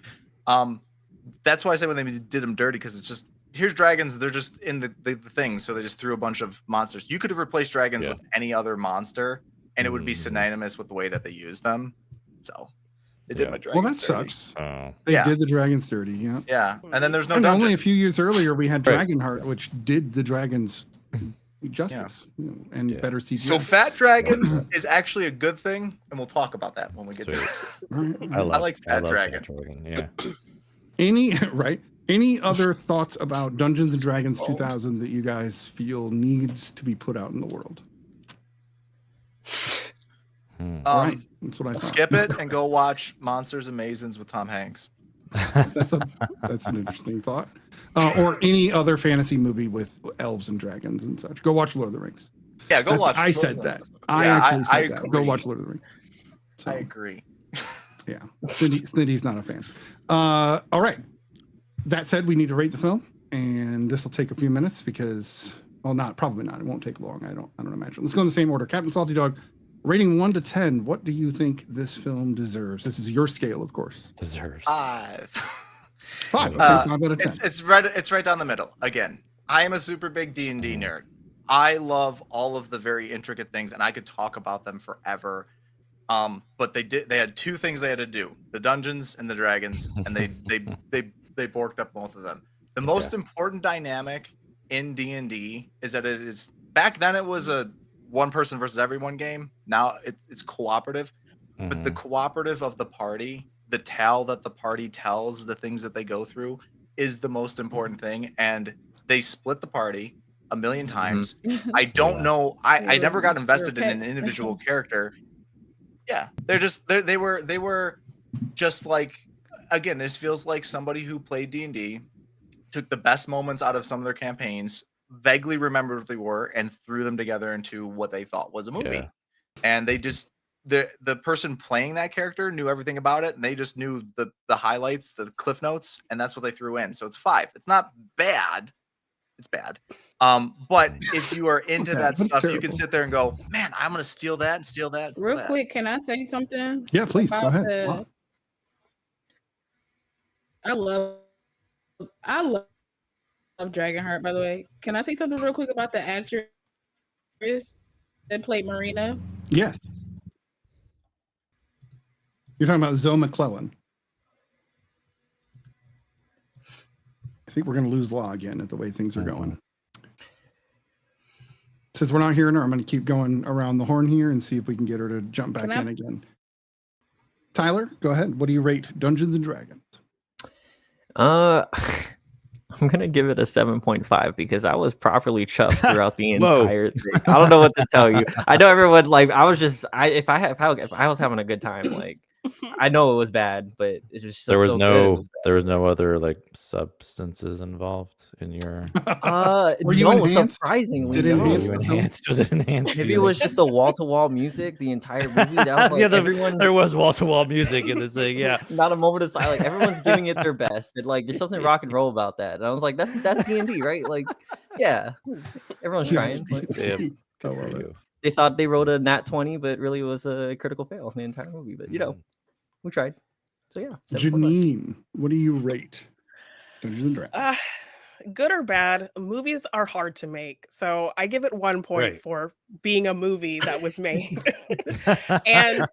That's why I say when they did them dirty, because it's just, here's dragons, they're just in the thing, so they just threw a bunch of monsters. You could have replaced dragons with any other monster, and it would be synonymous with the way that they use them. So they did my dragons. Well, that dirty. sucks. They did the dragons dirty. Yeah. Yeah, and then there's no and dungeon. only a few years earlier, we had Dragonheart, which did the dragons justice and better CGI. So Fat Dragon is actually a good thing, and we'll talk about that when we get to it. I like Fat Dragon. Yeah. Any other thoughts about Dungeons and Dragons 2000 that you guys feel needs to be put out in the world? All right. That's what I thought. Skip it and go watch Monsters and Masons with Tom Hanks. That's an interesting thought. Or any other fantasy movie with elves and dragons and such. Go watch Lord of the Rings. Yeah, go watch. I said that. I said that. Go watch Lord of the Rings. So, I agree. Yeah, Snidy's not a fan. All right. That said, we need to rate the film, and this will take a few minutes because, probably not. It won't take long. I don't imagine. Let's go in the same order. Captain Salty Dog, rating 1 to 10. What do you think this film deserves? This is your scale, of course. Deserves 5. 5. Okay, 5 out of 10. It's right down the middle. Again, I am a super big D&D nerd. I love all of the very intricate things, and I could talk about them forever. But they had two things they had to do: the Dungeons and the Dragons, and they borked up both of them. The most important dynamic in D&D is that it is, back then it was a one person versus everyone game. Now it's cooperative, but the cooperative of the party, the tale that the party tells, the things that they go through, is the most important thing. And they split the party a million times. I don't know. I never got invested in an individual character. Yeah, they were just like, again, this feels like somebody who played D&D, took the best moments out of some of their campaigns, vaguely remembered what they were, and threw them together into what they thought was a movie. Yeah. And they just, the person playing that character knew everything about it, and they just knew the highlights, the cliff notes, and that's what they threw in. So it's 5. It's not bad. It's bad. But if you are into that stuff, you can sit there and go, man, I'm gonna steal that and steal that. And steal Real that. quick, can I say something? Yeah, please go ahead. I love Dragonheart, by the way. Can I say something real quick about the actress that played Marina? Yes. You're talking about Zoe McClellan. I think we're going to lose Law again at the way things are going. Since we're not hearing her, I'm going to keep going around the horn here and see if we can get her to jump back in again. Tyler, go ahead. What do you rate Dungeons and Dragons? I'm gonna give it a 7.5 because I was properly chuffed throughout the entire thing. I don't know what to tell you. I know everyone like I was just if I was having a good time, like I know it was bad, but it just there was there was no other like substances involved in your. Were you enhanced? Surprisingly, Did it enhance? Enhanced? Was it enhanced? Maybe it was just the wall-to-wall music the entire movie. That was like everyone. There was wall-to-wall music in this thing. Yeah, not a moment of silence. Like, everyone's giving it their best. And like, there's something rock and roll about that. And I was like, that's D&D, right? Like, yeah, everyone's trying. But they thought they wrote a nat 20, but really it was a critical fail in the entire movie. But you know, we tried. So yeah. Janine, what do you rate Dungeons and Dragons? Good or bad, movies are hard to make. So I give it 1 point for being a movie that was made. And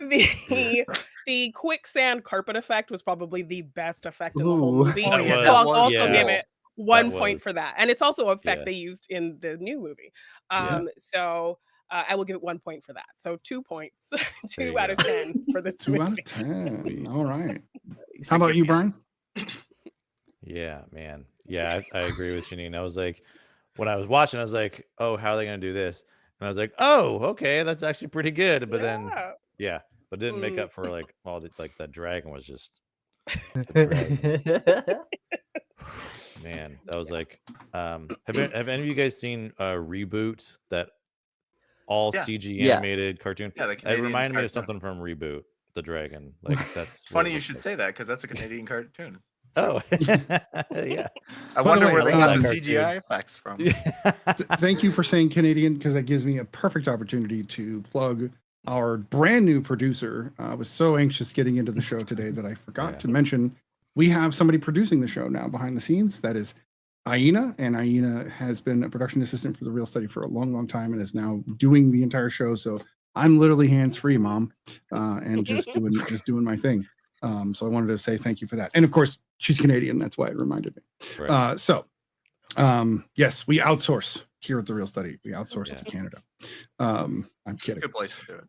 the quicksand carpet effect was probably the best effect in the whole movie. So I'll also give it 1 point for that. And it's also an effect they used in the new movie. So I will give it 1 point for that. So 2 points, 2 out of 10 for this 2 movie. out of 10. All right. How about you, Brian? Yeah, man. Yeah, I agree with Janine. I was like, when I was watching, I was like, oh, how are they going to do this? And I was like, oh, okay, that's actually pretty good. But then, but didn't make up for like, well, like that dragon was just. Man, that was like, have any of you guys seen Reboot, that all CG animated cartoon? Yeah, it reminded me of something from Reboot, the dragon. Like that's funny you should say that because that's a Canadian cartoon. Oh, yeah. I wonder where they got the CGI effects from. Thank you for saying Canadian, because that gives me a perfect opportunity to plug our brand new producer. I was so anxious getting into the show today that I forgot to mention we have somebody producing the show now behind the scenes. That is Aina, and Aina has been a production assistant for The Real Study for a long, long time and is now doing the entire show. So I'm literally hands-free, Mom, and just doing my thing. So I wanted to say thank you for that. And of course, she's Canadian. That's why it reminded me. Right. Yes, we outsource here at The Real Study. We outsource it to Canada. I'm kidding. Good place to do it.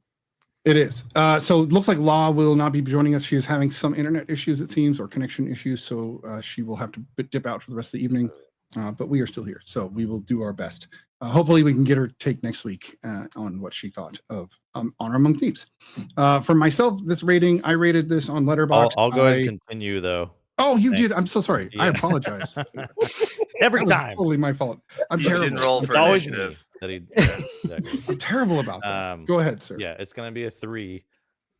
It is. So it looks like Law will not be joining us. She is having some internet issues, it seems, or connection issues. So she will have to dip out for the rest of the evening. But we are still here. So we will do our best. Hopefully we can get her take next week on what she thought of Honor Among Thieves. For myself, this rating, I rated this on Letterboxd. I'll go ahead and continue, though. Oh, you did. I'm so sorry. I apologize. Every time. Totally my fault. I'm terrible. Didn't roll for initiative. Exactly. I'm terrible about that. Go ahead, sir. Yeah, it's gonna be a 3.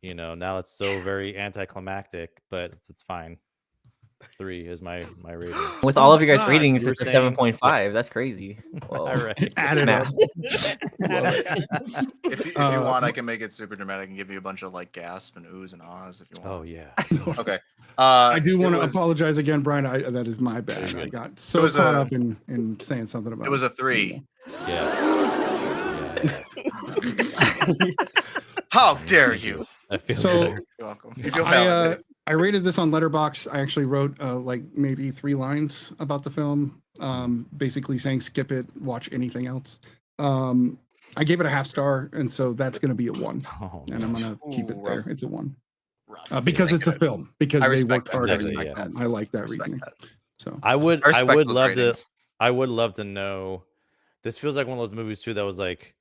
You know, now it's so very anticlimactic, but it's fine. 3 is my rating. With all of your guys' ratings, it's a 7.5. That's crazy. All right. Add it up. If you want, I can make it super dramatic and give you a bunch of like gasp and oohs and ahs if you want. Oh yeah. Okay. I do want to apologize again, Brian. That is my bad. I got so caught up in saying something about it. Was a 3. Yeah. How dare you? I feel So- better. You're welcome. You feel validated. I rated this on Letterboxd. I actually wrote like maybe 3 lines about the film, basically saying skip it, watch anything else. I gave it a 0.5 star, and so that's going to be a 1, Oh, and I'm going to keep it Ooh, there. rough. It's a 1 Rough. because I it's a get it. film. Because I they respect worked that. hard. I on it. respect that. I like that I respect reasoning. that. So I would respect those love ratings. I would love to know. This feels like one of those movies too that was like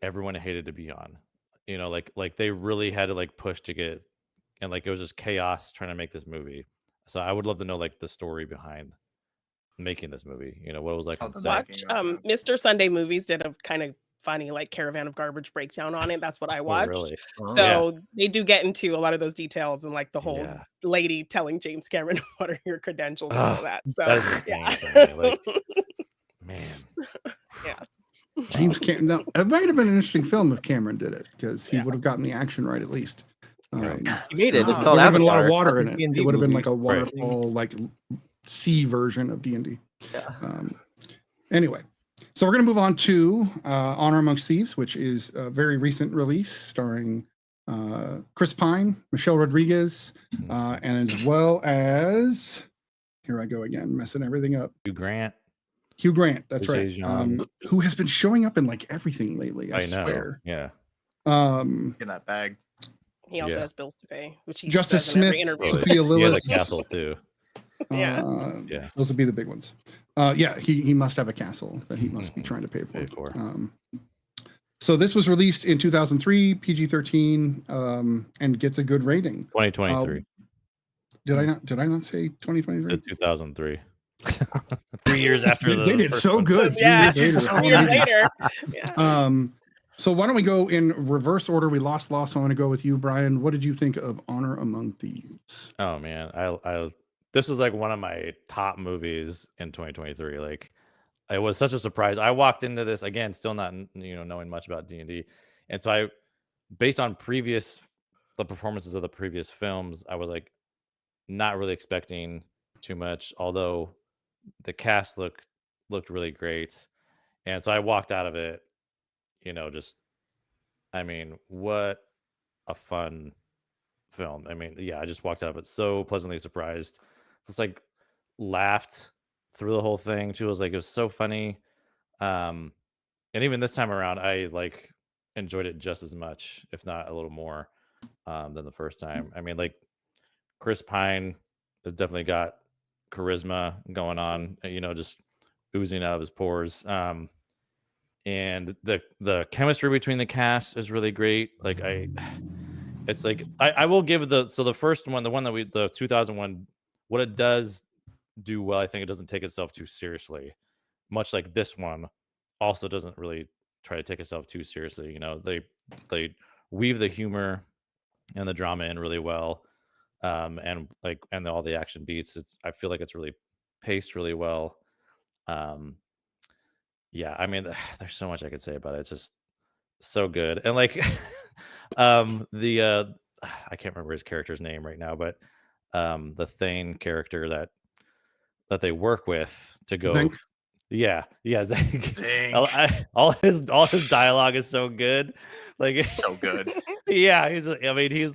everyone hated to be on. You know, like they really had to like push to get, and like it was just chaos trying to make this movie. So I would love to know like the story behind making this movie. You know, what it was like Oh, on the set. making Watch of it. Mr. Sunday Movies did a kind of funny like caravan of garbage breakdown on it. That's what I Oh, watched. really? So they do get into a lot of those details and like the whole Yeah. lady telling James Cameron what are your credentials and all of that. So That is insane yeah. to me. Like, man. Yeah. James Cameron. Now, it might have been an interesting film if Cameron did it, because he Yeah. would have gotten the action right at least. Right. He made it. It's So- called There would have been a lot of Avatar. water That's in his it. D&D It would have been movie. like a Right. waterfall, like sea version of D&D. Yeah. Anyway, so we're going to move on to Honor Amongst Thieves, which is a very recent release starring Chris Pine, Michelle Rodriguez, and as well as, here I go again, messing everything up. Hugh Grant. Hugh Grant, that's Jay right. Jean. Who has been showing up in like everything lately, I I know. swear. Yeah. In that bag. He also Yeah. has bills to pay, which he Justice says in every Smith, interview. Sophia He has a Lillis. castle too. Yeah. Yeah. Those would be the big ones. Yeah, he must have a castle that he must be trying to pay for. Pay for. So this was released in 2003, PG-13, and gets a good rating. 2023. Did I not say 2023? 2003. 3 years after They did first so one. good. 3 Yeah. years later. 3 years later. Yeah. So why don't we go in reverse order? We lost. So I'm going to go with you, Brian. What did you think of Honor Among Thieves? Oh man, I this was like one of my top movies in 2023. Like, it was such a surprise. I walked into this again, still not knowing much about D&D, and so I, based on the performances of the previous films, I was like not really expecting too much. Although the cast looked really great, and so I walked out of it, just, I mean, what a fun film. I mean, yeah, I just walked out of it so pleasantly surprised. Just like laughed through the whole thing too. It was so funny. And even this time around, I like enjoyed it just as much, if not a little more, than the first time. I mean, like, Chris Pine has definitely got charisma going on, just oozing out of his pores. And the chemistry between the cast is really great. Like, it's like I will give the first one, the 2001, what it does do well, I think it doesn't take itself too seriously, much like this one also doesn't really try to take itself too seriously. They weave the humor and the drama in really well, and all the action beats. I feel like it's really paced really well. Yeah, I mean, there's so much I could say about it. It's just so good. And like, I can't remember his character's name right now, but the Thane character that they work with to go. Zink? Yeah, Zink. Zink. All his dialogue is so good. Like, So good. yeah, he's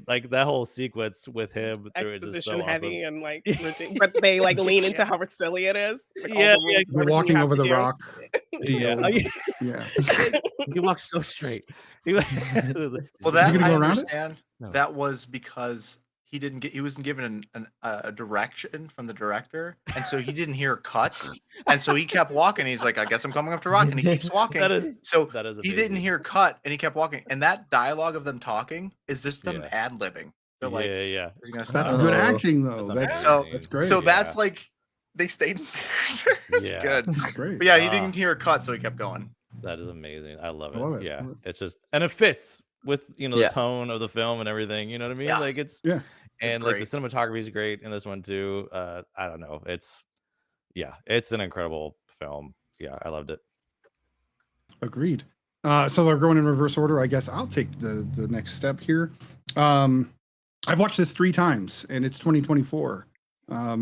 like that whole sequence with him through it is just so Exposition awesome. heavy and like, but they like lean into how silly it is. Like, all Yeah, the rules and The everything you walking have over to the do. rock Yeah. deal. Oh, yeah. Yeah. He walks so straight. Well, Is that he gonna I go around it? understand. No. That was because he wasn't given a direction from the director, and so he didn't hear cut, and so he kept walking. He's like, I guess I'm coming up to rock, and he keeps walking. That is So that is he didn't amazing. hear cut, and he kept walking. And that dialogue of them talking is just them Yeah. ad libbing. They're like, yeah. "Is he gonna That's stop?" good Oh. acting, though. That's That's great. So Yeah. that's like they stayed in character. It's Yeah. good. That's great. But yeah, he didn't hear cut, so he kept going. That is amazing. I love it. I love it. Yeah. Love it. It's just, and it fits with, Yeah. the tone of the film and everything. You know what I mean? Yeah. Like, it's, Yeah. It's and like the great. cinematography is great in this one too. I don't know. It's an incredible film. Yeah. I loved it. Agreed. So we're going in reverse order. I guess I'll take the next step here. I've watched this 3 times, and it's 2024. I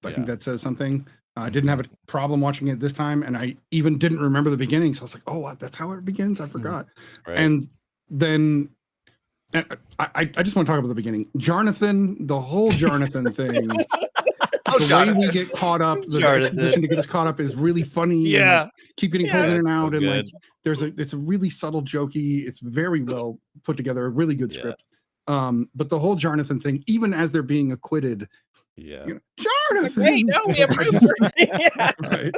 think that says something. I didn't have a problem watching it this time, and I even didn't remember the beginning. So I was like, "Oh, that's how it begins." I forgot. Right. And then I just want to talk about the beginning. Jonathan, the whole Jonathan thing. The way we get caught up, the exposition to get us caught up is really funny. Yeah. And, keep getting pulled in and out, so and like good. it's a really subtle, jokey. It's very well put together, a really good script. But the whole Jonathan thing, even as they're being acquitted, Jonathan. Wait, no, we have right.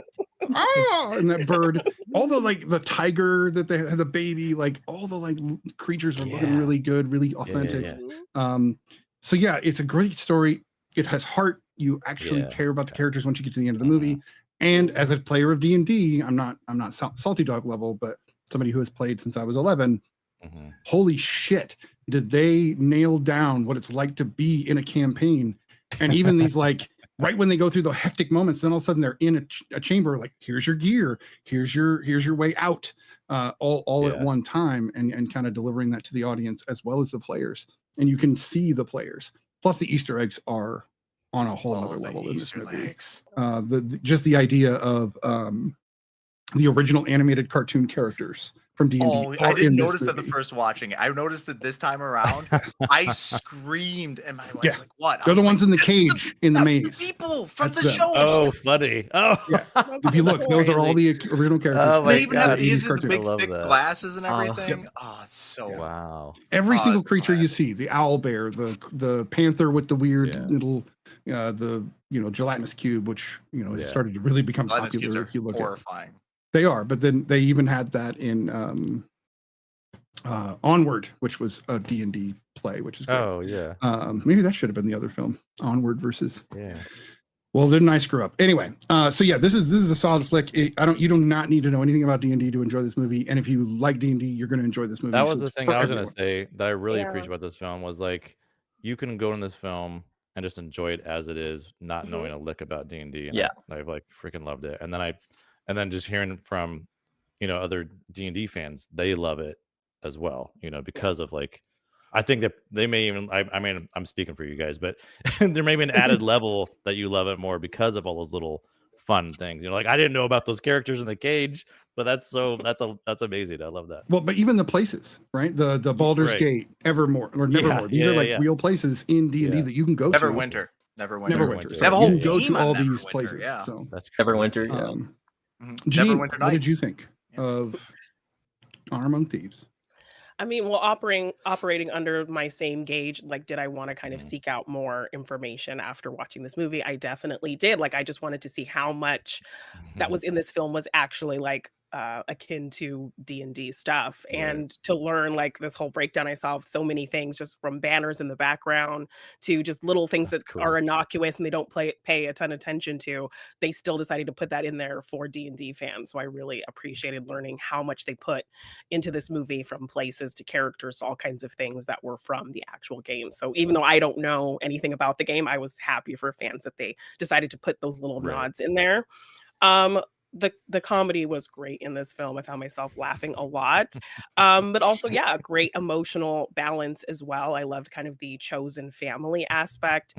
Oh, and that bird, all the like the tiger that they had, the baby, like all the like creatures were looking really good, really authentic. So yeah, it's a great story. It has heart. You actually care about the characters once you get to the end of the movie. And as a player of D&D, I'm not Salty Dog level, but somebody who has played since I was 11. Holy shit, did they nail down what it's like to be in a campaign? And even these like right when they go through the hectic moments, then all of a sudden they're in a chamber, like here's your gear, here's your way out, all at one time, and kind of delivering that to the audience as well as the players. And you can see the players. Plus the Easter eggs are on a whole other level in this movie. Just the idea of the original animated cartoon characters from D&D. Oh, I didn't notice that the first watching it. I noticed it this time around. I screamed, and my wife's like, "What?" They're the ones in the cage in the maze. People from the them. show. Oh, funny. Oh, yeah. If you look, those are all the original characters. Oh my they even have these cartoon. big thick glasses and everything. It's so wow. Every single creature you see, the owl bear, the panther with the weird little the gelatinous cube, which it started to really become popular. If you look horrifying. They are, but then they even had that in Onward, which was a D&D play, which is great. Oh yeah. Maybe that should have been the other film, Onward versus. Yeah. Well, didn't I screw up? Anyway, so yeah, this is a solid flick. You do not need to know anything about D&D to enjoy this movie, and if you like D&D, you're going to enjoy this movie. That was the thing I was going to say that I really appreciate about this film was like you can go in this film and just enjoy it as it is, not knowing a lick about D&D. And I've like freaking loved it, and then just hearing from other D&D fans, they love it as well, because of like I think that they may even I mean I'm speaking for you guys, but there may be an added level that you love it more because of all those little fun things. Like I didn't know about those characters in the cage, but that's amazing. I love that. Well, but even the places, right? The Baldur's Gate, Evermore, or Nevermore. These are like real places in D&D that you can go to. Neverwinter. They have a whole game go to all these Neverwinter, places. Yeah. So that's Neverwinter. Jean, what did you think of Honor Among Thieves? I mean, well, operating under my same gauge, like, did I want to kind of seek out more information after watching this movie? I definitely did. Like, I just wanted to see how much that was in this film was actually like akin to D&D stuff, and to learn like this whole breakdown. I saw of so many things just from banners in the background to just little things that are innocuous and they don't pay a ton of attention to. They still decided to put that in there for D&D fans. So I really appreciated learning how much they put into this movie, from places to characters, all kinds of things that were from the actual game. So even though I don't know anything about the game, I was happy for fans that they decided to put those little nods in there. The comedy was great in this film. I found myself laughing a lot. But also, a great emotional balance as well. I loved kind of the chosen family aspect,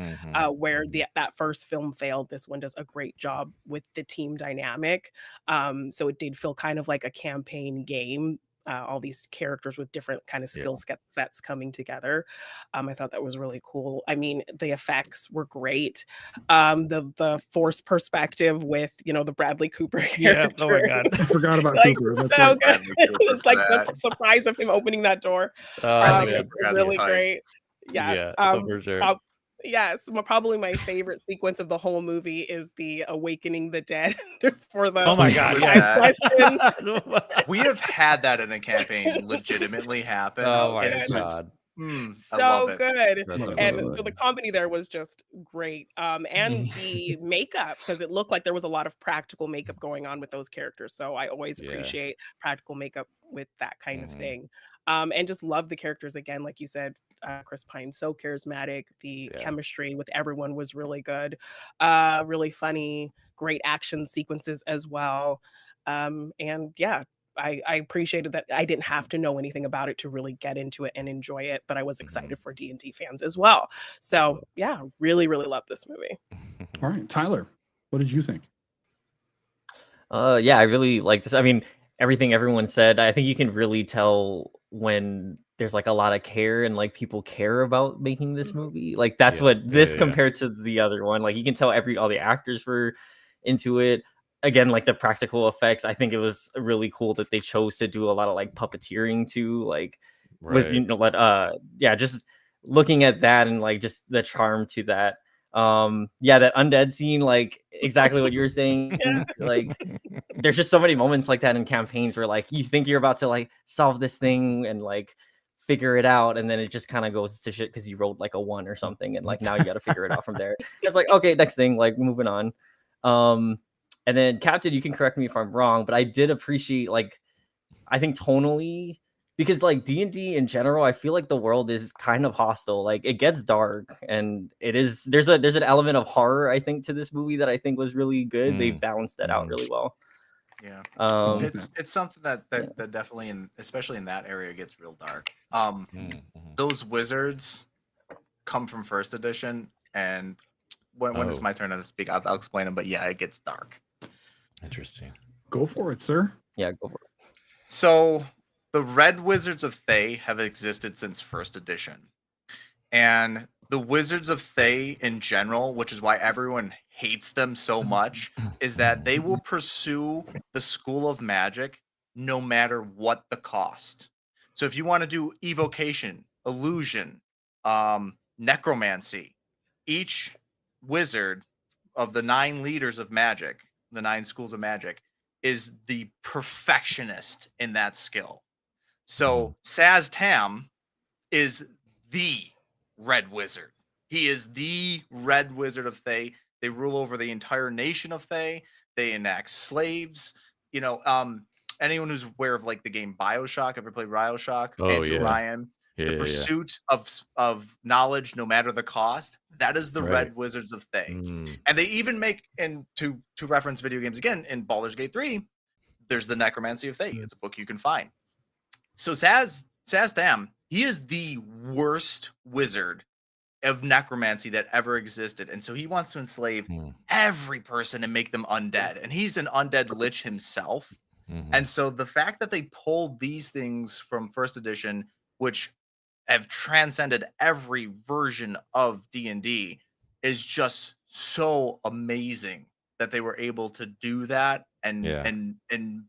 where that first film failed. This one does a great job with the team dynamic. So it did feel kind of like a campaign game. All these characters with different kind of skill sets coming together. I thought that was really cool. I mean, the effects were great. The Force perspective with the Bradley Cooper character. Oh my god, I forgot about Cooper. That's so good. It's like the surprise of him opening that door. Really great. Yes, for sure. Yes, probably my favorite sequence of the whole movie is the awakening the dead for the. Oh my god! Question. We have had that in a campaign legitimately happen. Oh my god! So good. And so the comedy there was just great. And the makeup, because it looked like there was a lot of practical makeup going on with those characters. So I always appreciate practical makeup with that kind of thing. And just love the characters again, like you said, Chris Pine, so charismatic. The chemistry with everyone was really good, really funny, great action sequences as well. And I appreciated that I didn't have to know anything about it to really get into it and enjoy it, but I was excited for D&D fans as well. So really, really love this movie. All right, Tyler, what did you think? Yeah, I really like this. I mean, everything everyone said, I think you can really tell when there's like a lot of care and like people care about making this movie. Like that's Yeah, what yeah, this yeah. compared to the other one. Like you can tell all the actors were into it. Again, like the practical effects, I think it was really cool that they chose to do a lot of like puppeteering too, like with Right. yeah, just looking at that and like just the charm to that. Yeah, that undead scene, like exactly what you were saying. Yeah. Like there's just so many moments like that in campaigns where like you think you're about to like solve this thing and like figure it out, and then it just kind of goes to shit because you rolled like a 1 or something, and like now you got to figure it out from there. It's like, okay, next thing, like moving on. And then Captain, you can correct me if I'm wrong, but I did appreciate, like, I think tonally, because like D&D in general, I feel like the world is kind of hostile. Like it gets dark, and there's an element of horror, I think, to this movie that I think was really good. They balanced that out really well. Yeah. Um, It's something that definitely, especially in that area, gets real dark. Those wizards come from first edition, and when it's my turn to speak, I'll explain them. But yeah, it gets dark. Interesting. Go for it, sir. Yeah, go for it. So the Red Wizards of Thay have existed since first edition, and the Wizards of Thay in general, which is why everyone hates them so much, is that they will pursue the school of magic no matter what the cost. So if you want to do evocation, illusion, necromancy, each wizard of the 9 leaders of magic, the 9 schools of magic, is the perfectionist in that skill. So Saz Tam is the Red Wizard. He is the Red Wizard of Thay. They rule over the entire nation of Thay. They enact slaves. You know, anyone who's aware of like the game BioShock, ever played BioShock? Oh, Andrew yeah. Ryan. The pursuit of knowledge, no matter the cost. That is the Red Wizards of Thay. And they even make, and to reference video games again, in Baldur's Gate 3, there's the Necromancy of Thay. It's a book you can find. So Saz Tam, he is the worst wizard of necromancy that ever existed, and so he wants to enslave every person and make them undead, and he's an undead lich himself. And so the fact that they pulled these things from first edition, which have transcended every version of D&D, is just so amazing that they were able to do that and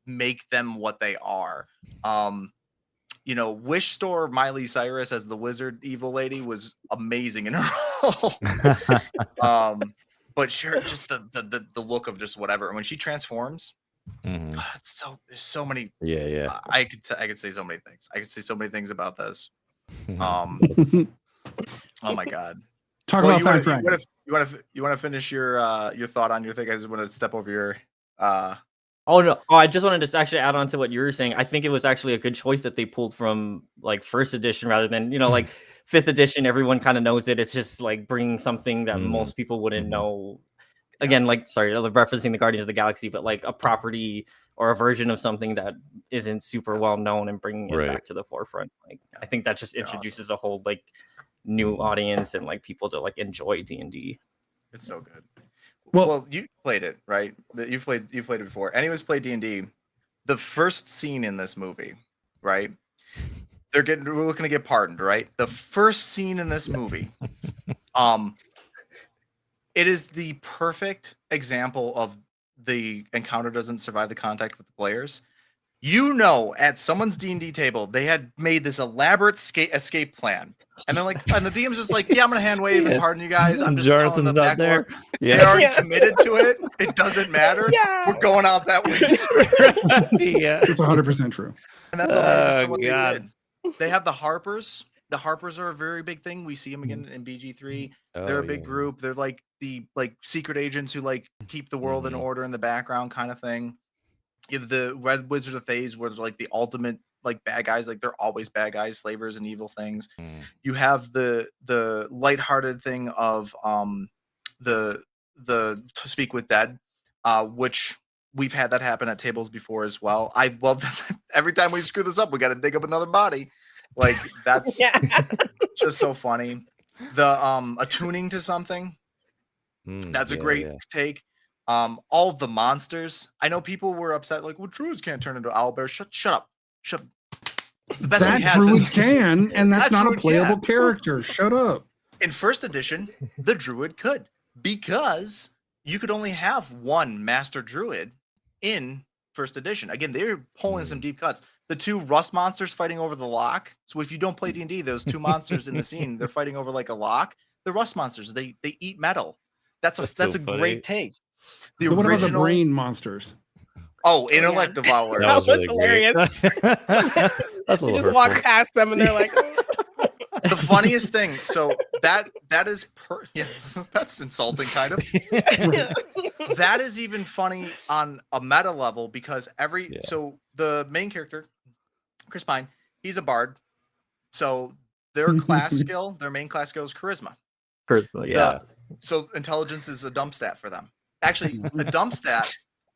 make them what they are. You know, Wish Store Miley Cyrus as the wizard evil lady was amazing in her role. But sure, just the look of just whatever. And when she transforms, it's there's so many. I could say so many things. I could say so many things about this. Oh my god. Talk about Fat Frank. You want to finish your thought on your thing? I just want to step over your Oh no! Oh, I just wanted to actually add on to what you were saying. I think it was actually a good choice that they pulled from like first edition rather than, you know, like 5th edition. Everyone kind of knows it. It's just like bringing something that most people wouldn't know. Again, like, sorry, referencing the Guardians of the Galaxy, but like a property or a version of something that isn't super well known and bringing it back to the forefront. Like, I think that just introduces a whole like new audience and like people to like enjoy D&D. It's so good. Well, you played it, right? You've played it before. Anyone who's played D&D, the first scene in this movie, right? We're looking to get pardoned, right? The first scene in this movie, it is the perfect example of the encounter doesn't survive the contact with the players. You know, at someone's D&D table, they had made this elaborate escape plan. And they're like, and the DM's just like, yeah, I'm going to hand wave and pardon you guys. I'm just telling the back door. They already committed to it. It doesn't matter. We're going out that way. It's 100% true. And that's what they did. They have the Harpers. The Harpers are a very big thing. We see them again in BG3. They're a big group. They're like the secret agents who like keep the world in order in the background kind of thing. You have the Red Wizard of Thay, where they're like the ultimate like bad guys, like they're always bad guys, slavers and evil things. You have the lighthearted thing of the To Speak with Dead, which we've had that happen at tables before as well. I love that every time we screw this up, we got to dig up another body. Like that's just so funny. The attuning to something, that's a great take. All of the monsters. I know people were upset, like, well, druids can't turn into owlbears. Shut up. It's the best we had druid since. can, and that's That not a druid playable can. character. Shut up. In first edition, the druid could, because you could only have one master druid in first edition. Again, they're pulling some deep cuts. The two rust monsters fighting over the lock. So if you don't play D&D, those two monsters in the scene, they're fighting over like a lock. The rust monsters, they eat metal. That's so a funny. great take. The So what about the original brain monsters? Oh, intellect devour. That was really hilarious. great. That's a You little just walk hurtful. past them and they're like, The funniest thing, so that is yeah, that's insulting kind of. That is even funny on a meta level because so the main character, Chris Pine, he's a bard. So their main class skill is charisma. Charisma, yeah. So intelligence is a dump stat for them. Actually, a dump stat.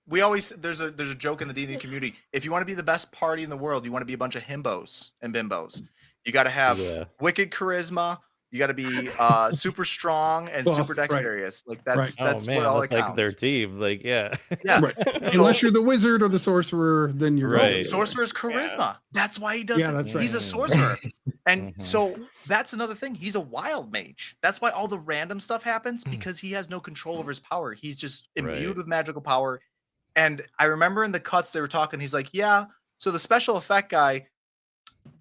We always there's a joke in the D&D community. If you want to be the best party in the world, you want to be a bunch of himbos and bimbos. You got to have wicked charisma. You got to be super strong and super dexterous. Like that's what all that's it like counts. their team. Like Yeah. Right. Unless you're the wizard or the sorcerer, then you're Right. Sorcerer's charisma. That's why he does Yeah, it. that's right. He's a sorcerer. And so that's another thing. He's a wild mage. That's why all the random stuff happens, because he has no control over his power. He's just imbued with magical power. And I remember in the cuts they were talking, he's like, yeah, so the special effect guy,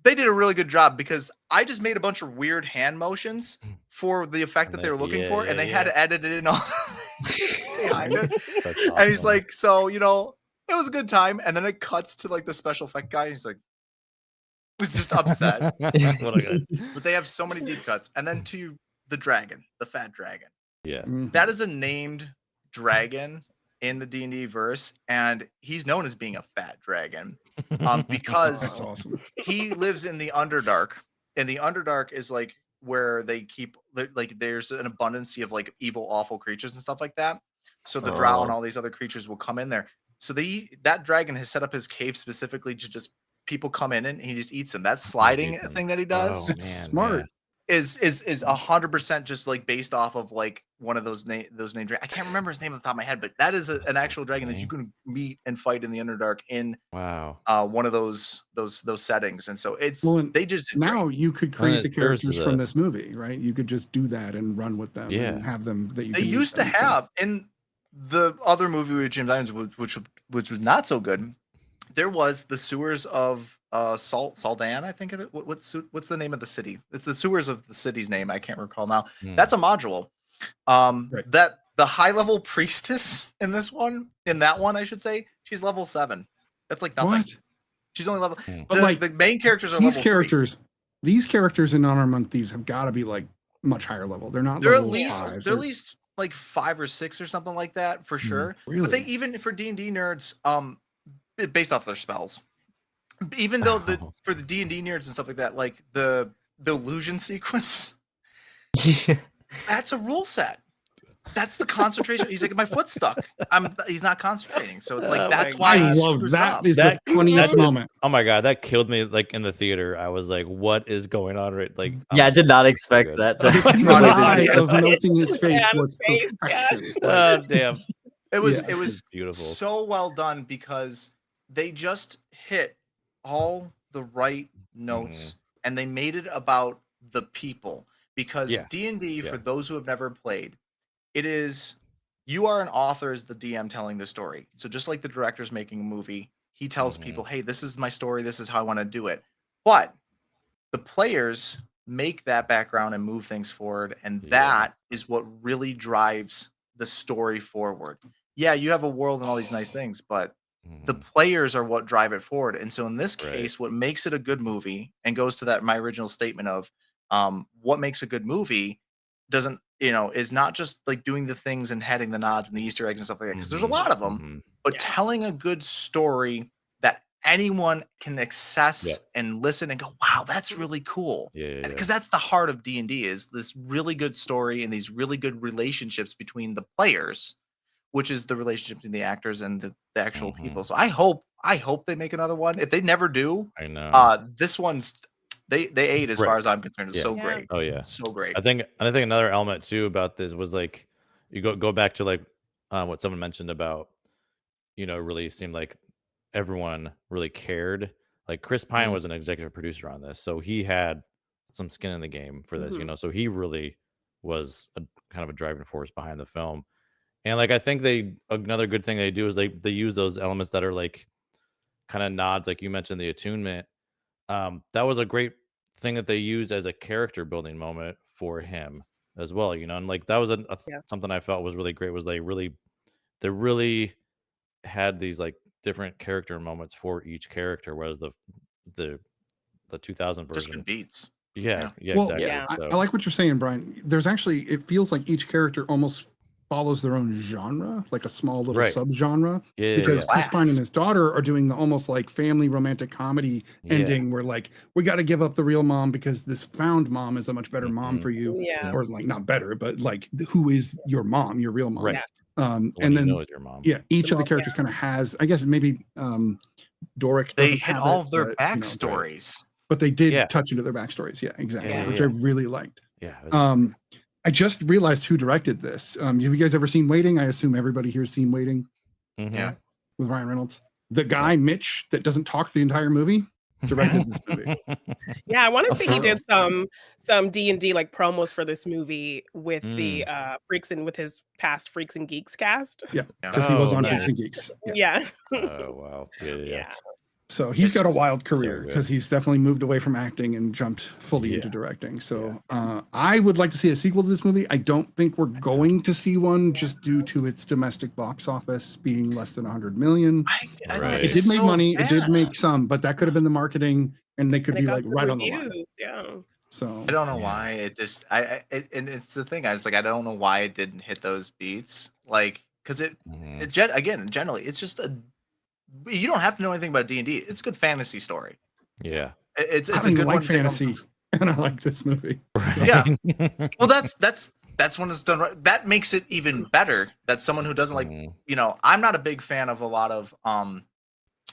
they did a really good job because I just made a bunch of weird hand motions for the effect that they were looking for, and they had to edit it in all behind it. And he's like, so, you know, it was a good time. And then it cuts to like the special effect guy. And he's like, he's just upset. But they have so many deep cuts. And then to the dragon, the fat dragon. Yeah. That is a named dragon in the D&D verse, and he's known as being a fat dragon because he lives in the Underdark, and the Underdark is like where they keep like there's an abundance of like evil, awful creatures and stuff like that. So the drow and all these other creatures will come in there. So that dragon has set up his cave specifically to just people come in and he just eats them. That sliding thing that he does, smart. Is 100% just like based off of like one of those named. I can't remember his name off the top of my head, but that is an actual dragon that you can meet and fight in the Underdark in one of those settings. And so they just now you could create the characters from this movie, right? You could just do that and run with them and have them that you. They used to have in the other movie with Jim Diamond, which was not so good. There was the sewers of Saldan, I think it. What's the name of the city? It's the sewers of the city's name. I can't recall now. That's a module. That the high level priestess in that one, I should say, she's level 7. That's like nothing. What? She's only level. But like the main characters are these level characters. 3. These characters in Honor Among Thieves have got to be like much higher level. They're not. They're at level least 5. they're at least like 5 or 6 or something like that for sure. Really? But they even for D&D nerds, based off their spells. Even though for the D&D nerds and stuff like that, like the illusion sequence, that's a rule set. That's the concentration. He's like, my foot's stuck. He's not concentrating. So it's like that's why I he love screws that. up. Is the funniest moment. Oh my god, that killed me! Like in the theater, I was like, "What is going on?" Right? Like, I did not expect that. The eye of melting his face was perfection. Oh damn! It was beautiful. So well done because they just hit all the right notes and they made it about the people. Because D&D, for those who have never played, it is you are an author as the DM telling the story. So just like the director's making a movie, he tells people, hey, this is my story, this is how I want to do it. But the players make that background and move things forward, and that is what really drives the story forward. Yeah, you have a world and all these nice things, but the players are what drive it forward. And so in this case, what makes it a good movie, and goes to that my original statement of what makes a good movie doesn't, is not just like doing the things and heading the nods and the Easter eggs and stuff like that, because there's a lot of them, but telling a good story that anyone can access and listen and go, wow, that's really cool. Because that's the heart of D&D, is this really good story and these really good relationships between the players, which is the relationship between the actors and the actual people. So I hope they make another one. If they never do, I know this one's they ate as far as I'm concerned. It's so great. Oh yeah, so great. I think another element too about this was like you go back to like what someone mentioned about, really seemed like everyone really cared. Like Chris Pine was an executive producer on this, so he had some skin in the game for this, so he really was a kind of a driving force behind the film. And like I think another good thing they do is they use those elements that are like kind of nods, like you mentioned the attunement. That was a great thing that they used as a character building moment for him as well, and like that was something I felt was really great, was they really had these like different character moments for each character, whereas the 2000 Just version, good beats. yeah, Well, exactly. Yeah. I like what you're saying, Brian. There's actually, it feels like each character almost follows their own genre, like a small little Right. subgenre. Yeah, Because yeah. Chris Pine and his daughter are doing the almost like family romantic comedy ending where like, we got to give up the real mom because this found mom is a much better mom for you. Yeah. Or like not better, but like who is your mom, your real mom. Right. And You then know is your mom. yeah, each of the characters kind of has, I guess maybe Doric They doesn't hit have all it, of their but, backstories. but they did touch into their backstories. Yeah, exactly. Yeah. Which I really liked. Yeah. it was- I just realized who directed this. Have you guys ever seen Waiting? I assume everybody here's seen Waiting Mhm. Yeah. with Ryan Reynolds. The guy, Mitch, that doesn't talk the entire movie, directed this movie. Yeah, I want to say he did some D&D like promos for this movie with the Freaks and with his past Freaks and Geeks cast. Yeah, because he was on nice. Freaks and Geeks. Yeah. Yeah. Oh wow. Yeah. So he's It's got a just wild so career good. because he's definitely moved away from acting and jumped fully into Yeah. directing. So I would like to see a sequel to this movie. I don't think we're going to see one just due to its domestic box office being less than 100 million. Right. It did make money. It did make some, but that could have been the marketing, and they could And it be got like good right on the line. reviews, yeah. So I don't know why it just and it's the thing. I was like, I don't know why it didn't hit those beats. Like, because again, generally, it's just you don't have to know anything about D&D. It's a good fantasy story. Yeah. It's I a don't even good like one. to take fantasy, and I like this movie. Yeah. Well, that's when it's done right. That makes it even better. That someone who doesn't like, I'm not a big fan of a lot of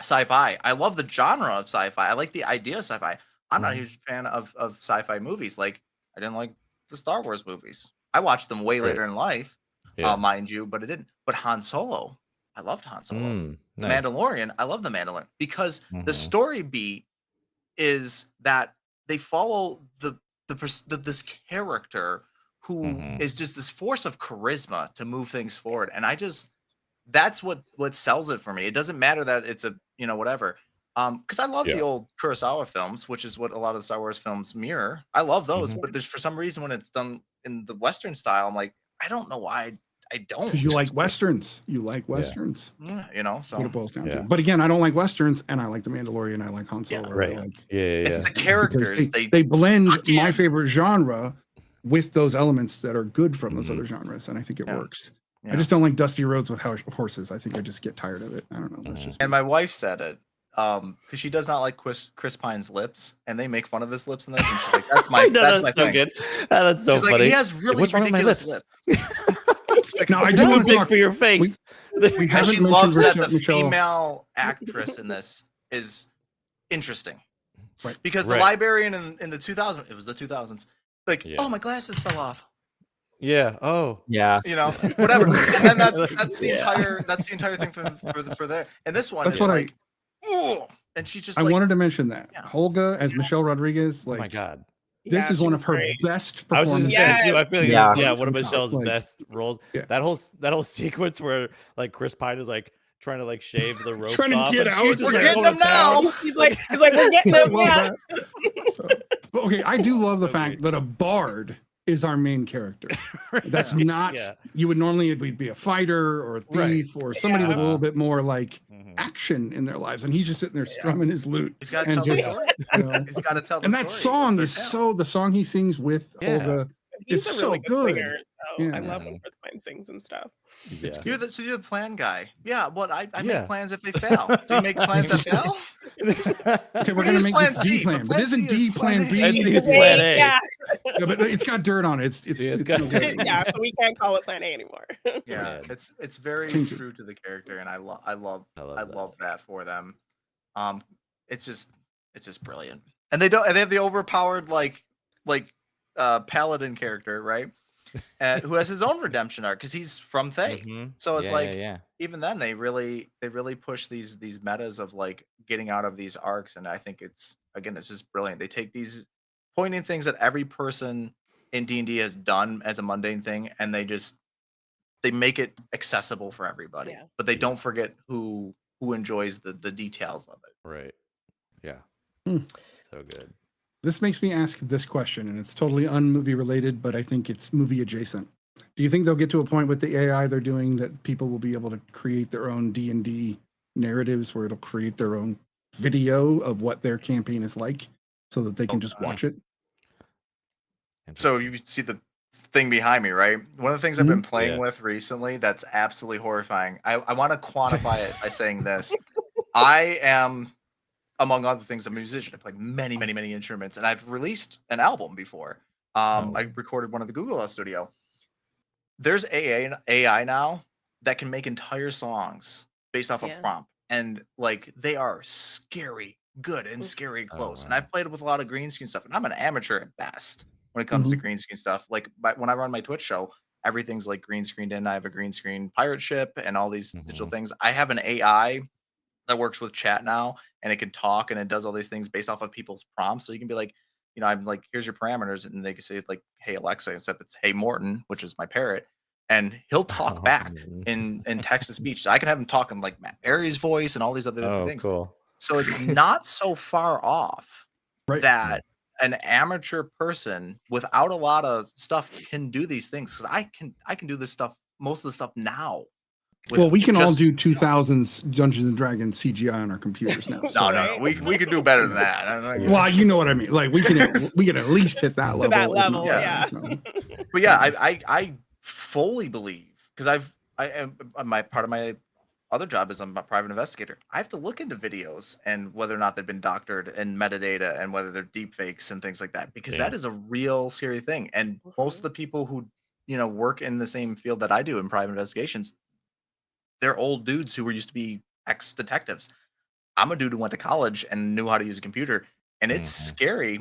sci-fi. I love the genre of sci-fi. I like the idea of sci-fi. I'm not a huge fan of sci-fi movies. Like, I didn't like the Star Wars movies. I watched them way later in life, mind you, but I didn't. But Han Solo, I loved Han Solo. The Mandalorian, I love the Mandalorian because the story beat is that they follow this character who is just this force of charisma to move things forward, and that's what sells it for me. It doesn't matter that it's a whatever, because I love the old Kurosawa films, which is what a lot of the Star Wars films mirror. I love those, but there's for some reason when it's done in the Western style, I'm like, I don't know why I don't. Because you like Westerns. You like Westerns. So That's what it boils down to. But again, I don't like Westerns, and I like The Mandalorian. I like Han Solo. Right. It's the characters. They blend my favorite genre with those elements that are good from those other genres, and I think it works. I just don't like dusty roads with horses. I think I just get tired of it. I don't know. That's just And my wife said it because she does not like Chris Pine's lips, and they make fun of his lips in this. And she's like, "That's my that's my so thing." good. That's so She's funny. like, he has really What's wrong with my ridiculous lips? Like, now I It's do too want to big talk for your face. We and haven't she mentioned loves that the Michelle. female actress in this is interesting, Right? Because the librarian in the 2000s, it was the 2000s. Like, oh, my glasses fell off. Yeah. Oh. Yeah. Whatever. And then that's the entire thing for there. And this one That's is what like, oh, and she's just. I like, wanted to mention that Holga as Michelle Rodriguez. Like, Oh my god. this is one of her best I was performances. just saying too. I feel like this is, one of Top, Michelle's like, best roles. That whole sequence where like Chris Pine is like trying to like shave the ropes Trying to off. get and out. she's just, We're like, getting going them to now. town. He's like, we're getting them. Yeah. But okay, I do love the fact that a bard is our main character. That's not you would normally it'd be a fighter or a thief or somebody with a little bit more like action in their lives, and he's just sitting there strumming his lute. He's got to tell the story. He's got to tell the and story. that song is the song he sings with Olga He's is a really so good. singer, so I love when Chris Pine sings and stuff. Yeah. You're the plan guy. Yeah, but I make plans if they fail. Do you make plans that fail? Okay, we're gonna make this D plan, but isn't D plan B? It's plan A. Yeah. Yeah, but it's got dirt on it. It's no good. Yeah, so we can't call it plan A anymore. Yeah, it's very true to the character, and I love that for them. It's just brilliant, and they have the overpowered like paladin character, right? who has his own redemption arc because he's from Thay. So it's like yeah. even then they really push these metas of like getting out of these arcs, and I think it's just brilliant. They take these pointing things that every person in D&D has done as a mundane thing, and they make it accessible for everybody, but they don't forget who enjoys the details of it. Right. Yeah. So good. This makes me ask this question, and it's totally unmovie related, but I think it's movie adjacent. Do you think they'll get to a point with the AI they're doing that people will be able to create their own D&D narratives where it'll create their own video of what their campaign is like so that they can just watch it? So you see the thing behind me, right? One of the things I've been playing with recently that's absolutely horrifying. I want to quantify it by saying this. I am, among other things, a musician. I play many, many, many instruments, and I've released an album before. I recorded one at the Google Studio. There's AI now that can make entire songs based off a prompt, and like they are scary good and scary close. And I've played with a lot of green screen stuff, and I'm an amateur at best when it comes to green screen stuff. Like when I run my Twitch show, everything's like green screened in. I have a green screen pirate ship and all these digital things. I have an AI that works with chat now, and it can talk and it does all these things based off of people's prompts. So you can be like, you know, I'm like, here's your parameters, and they can say like, hey Alexa, except it's hey Morton, which is my parrot, and he'll talk back in text to speech. So I can have him talk in like Matt Berry's voice and all these other different things. Cool. So it's not so far off that an amateur person without a lot of stuff can do these things. Because I can do this stuff, most of the stuff now. Well, we can all do 2000s Dungeons and Dragons CGI on our computers now. No. We could do better than that. Well, you know what I mean. Like we can at least hit that level. To that level, yeah. But yeah, I fully believe, because I am my part of my other job is I'm a private investigator. I have to look into videos and whether or not they've been doctored and metadata and whether they're deep fakes and things like that, because that is a real scary thing. And most of the people who, you know, work in the same field that I do in private investigations, they're old dudes who were used to be ex-detectives. I'm a dude who went to college and knew how to use a computer, and it's scary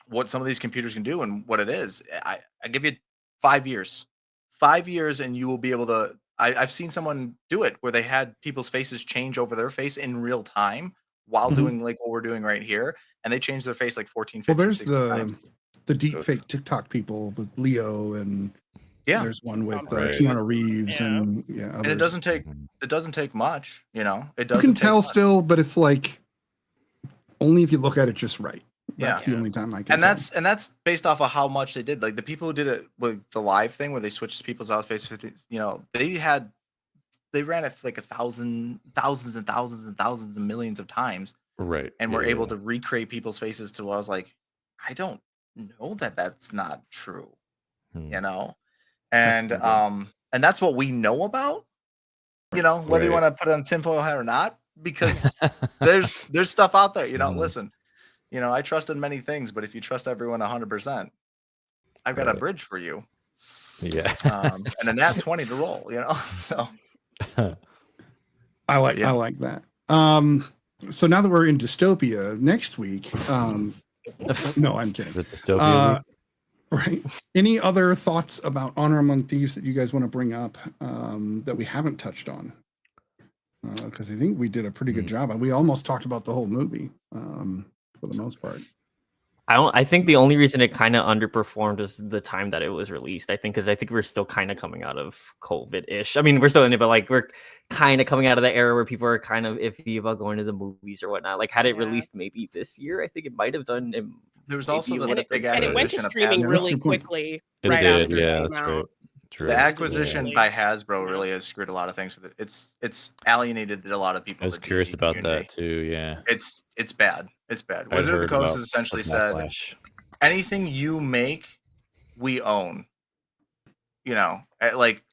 what some of these computers can do and what it is. I give you 5 years. 5 years and you will be able to. I've seen someone do it where they had people's faces change over their face in real time while doing like what we're doing right here, and they changed their face like 14, 15, there's 16 times. The deep fake TikTok people with Leo, and there's one with Keanu Reeves and and it doesn't take much, you know. It doesn't. You can tell still, but it's like only if you look at it just right. That's the only time I can. And that's based off of how much they did. Like the people who did it with the live thing where they switched people's outfits, you know, they ran it like thousands and thousands and millions of times. Right. And were able to recreate people's faces to where I was like, I don't know that that's not true. You know? And that's what we know about, you know, whether you want to put it on tinfoil hat or not, because there's stuff out there, you know. Listen, you know, I trust in many things, but if you trust everyone 100%, I've got a bridge for you. Yeah. And a nat 20 to roll, you know. So I like that. So now that we're in dystopia next week, no, I'm kidding. Is it dystopia? Right. Any other thoughts about Honor Among Thieves that you guys want to bring up that we haven't touched on? Because I think we did a pretty good job. We almost talked about the whole movie for the most part. I think the only reason it kind of underperformed is the time that it was released. I think we're still kind of coming out of COVID-ish. I mean, we're still in it, but like we're kind of coming out of the era where people are kind of iffy about going to the movies or whatnot. Like had it released maybe this year, I think it might have done. There was also the big and it went to streaming really quickly. It did, yeah, that's right. True. The acquisition by Hasbro really has screwed a lot of things with it. It's alienated a lot of people. I was curious about that too. Yeah, it's bad. It's bad. Wizard of the Coast has essentially said, anything you make, we own. You know, like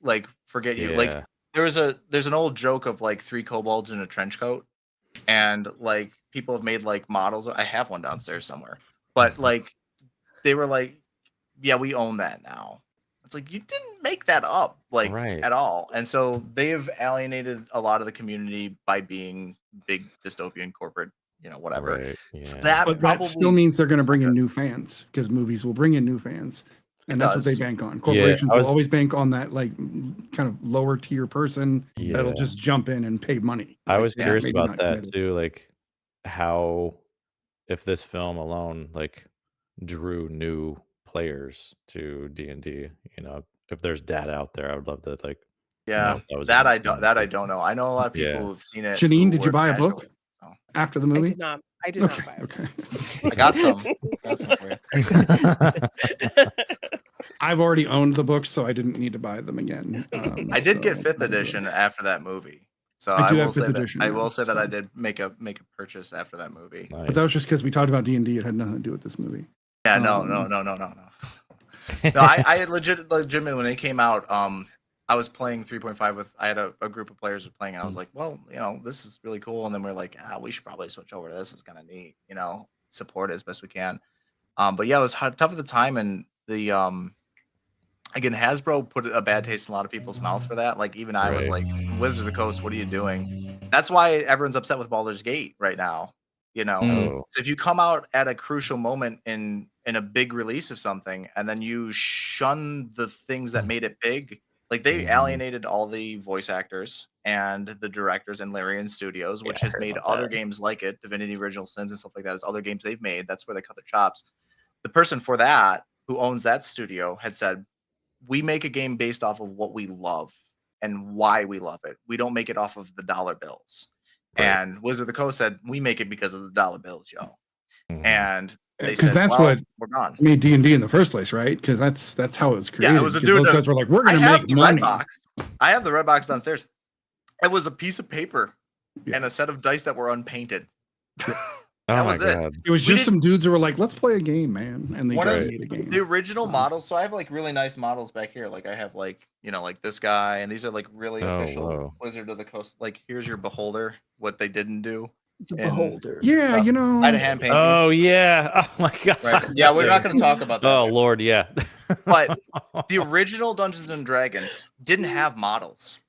forget you. Like there's an old joke of like 3 kobolds in a trench coat, and like people have made like models. I have one downstairs somewhere, but like they were like, yeah, we own that now. It's like you didn't make that up, like at all, and so they've alienated a lot of the community by being big dystopian corporate, you know, whatever. So that still means they're going to bring in new fans, because movies will bring in new fans. And that's what they does. bank on. Corporations was- will always bank on that, like, kind of lower tier person that'll Yeah. just jump in and pay money. I Like, was yeah, curious maybe about not that committed. too, like how if this film alone like drew new players to D&D, you know, if there's data out there, I would love to like Yeah, know if that I was don't. That I don't know. I know a lot of people Yeah. who've seen it. Janine, who did you were buy a casual. book after the movie? I did not Okay, buy it. okay. I got some. For you. I've already owned the books, so I didn't need to buy them again. I did get so 5th that'll do it. edition after that movie. So I I do will have say 5th that edition I now, will say that I so- did make a purchase after that movie. But that was just because we talked about D&D. It had nothing to do with this movie. Yeah, no. No, I had legitimately when it came out, I was playing 3.5 with. I had a group of players who were playing, and I was like, well, you know, this is really cool. And then we're like, we should probably switch over to this. It's kind of neat, you know, support it as best we can. But yeah, it was tough at the time, and the again, Hasbro put a bad taste in a lot of people's mouth for that. Like even I was like, Wizards of the Coast, what are you doing? That's why everyone's upset with Baldur's Gate right now. You know, Oh. so if you come out at a crucial moment in a big release of something, and then you shun the things that made it big, like they alienated all the voice actors and the directors in Larian Studios, which has made other games like it, Divinity Original Sins and stuff like that, as other games they've made. That's where they cut their chops. The person for that, who owns that studio, had said, we make a game based off of what we love and why we love it. We don't make it off of the dollar bills. Right. And Wizard of the Coast said, we make it because of the dollar bills, yo. And they 'Cause said, that's well, what we're gone. made D&D in the first place, right? Because that's how it was created. Yeah, it was a 'Cause dude those that- guys were like, we're going I to have make the money. red box. I have the red box downstairs. It was a piece of paper and a set of dice that were unpainted. That was it. It was We just some dudes that were like, let's play a game, man. And they One of made a game. the original models. So I have like really nice models back here. Like I have like, you know, like this guy, and these are like really official whoa. Wizard of the Coast. Like here's your beholder, what they didn't do. The And beholder. Yeah, stuff. you know. I had to hand paint Oh these. yeah. Oh my god. Right. Yeah, we're not going to talk about that. Oh Lord, yeah. But the original Dungeons and Dragons didn't have models.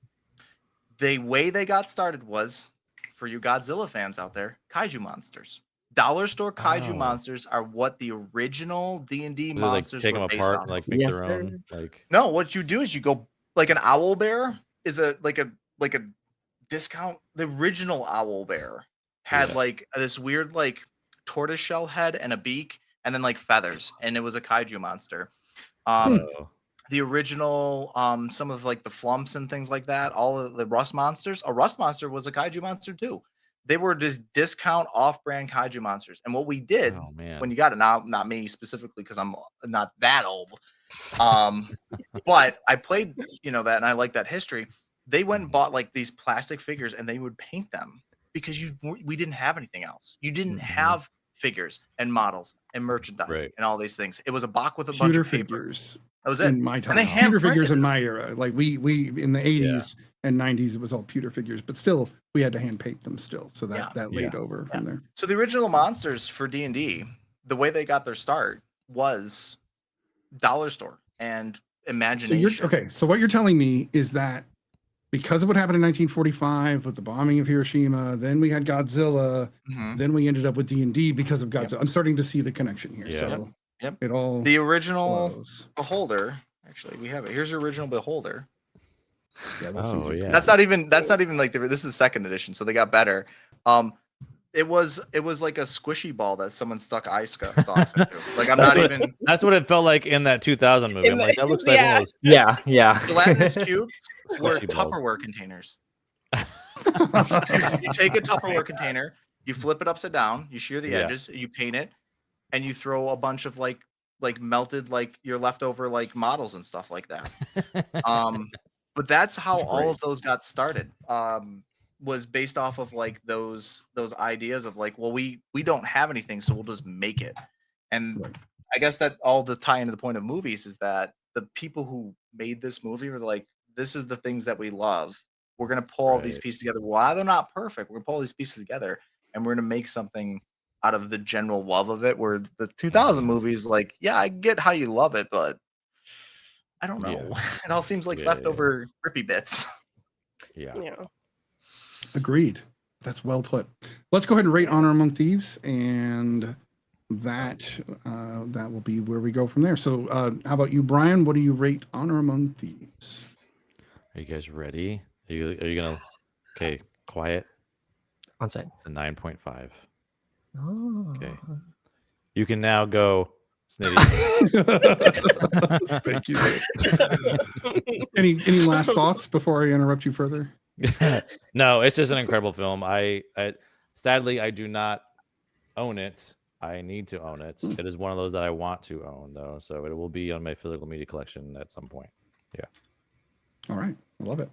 The way they got started was, for you Godzilla fans out there, kaiju monsters. Dollar store kaiju monsters are what the original D&D Do they, monsters take them were based apart off and like of. make Yes, their own like No, what you do is you go like an owl bear is a discount. The original owl bear had like this weird like tortoise shell head and a beak and then like feathers, and it was a kaiju monster. The original some of like the flumps and things like that, all of the rust monsters, a rust monster was a kaiju monster too. They were just discount off-brand kaiju monsters. And what we did when you got it, now not me specifically because I'm not that old, but I played, you know, that, and I like that history. They went and bought like these plastic figures, and they would paint them because we didn't have anything else. You didn't have figures and models and merchandising and all these things. It was a box with a bunch Pewter of paper. figures. That was it. In my time. And they hand pewter figures printed in my era. Like we in the 80s and 90s, it was all pewter figures, but still we had to hand paint them still. So that laid over from there. So the original monsters for D&D, the way they got their start was dollar store and imagination. So what you're telling me is that because of what happened in 1945 with the bombing of Hiroshima, then we had Godzilla, then we ended up with D&D because of Godzilla. I'm starting to see the connection here. Yeah. So Yep. it all the original flows. beholder. Actually, we have it. Here's your original beholder. Yeah, That's not even like this is second edition, so they got better. It was like a squishy ball that someone stuck ice stalks into. Like That's what it felt like in that 2000 movie. I'm like, that looks like one of those. Yeah. Gelatinous cubes were Squishy balls. Tupperware containers. You take a Tupperware container, you flip it upside down, you shear the edges, you paint it, and you throw a bunch of like melted like your leftover like models and stuff like that. But that's how all of those got started. Was based off of like those ideas of like, well, we don't have anything, so we'll just make it. And I guess that all to tie into the point of movies is that the people who made this movie were like, this is the things that we love. We're gonna pull all these pieces together. While they're not perfect, we're gonna pull all these pieces together, and we're gonna make something out of the general love of it. Where the 2000 movies, like, yeah, I get how you love it, but I don't know. It all seems like leftover grippy bits. Yeah. Agreed. That's well put. Let's go ahead and rate Honor Among Thieves. And that will be where we go from there. So how about you, Brian? What do you rate Honor Among Thieves? Are you guys ready? Are you gonna? Okay, quiet. On site. It's a 9.5. Oh. Okay. You can now go, Snitty. Thank you. Any last thoughts before I interrupt you further? No, it's just an incredible film. I sadly I do not own it. I need to own it. It is one of those that I want to own, though, so it will be on my physical media collection at some point. Yeah. All right, I love it.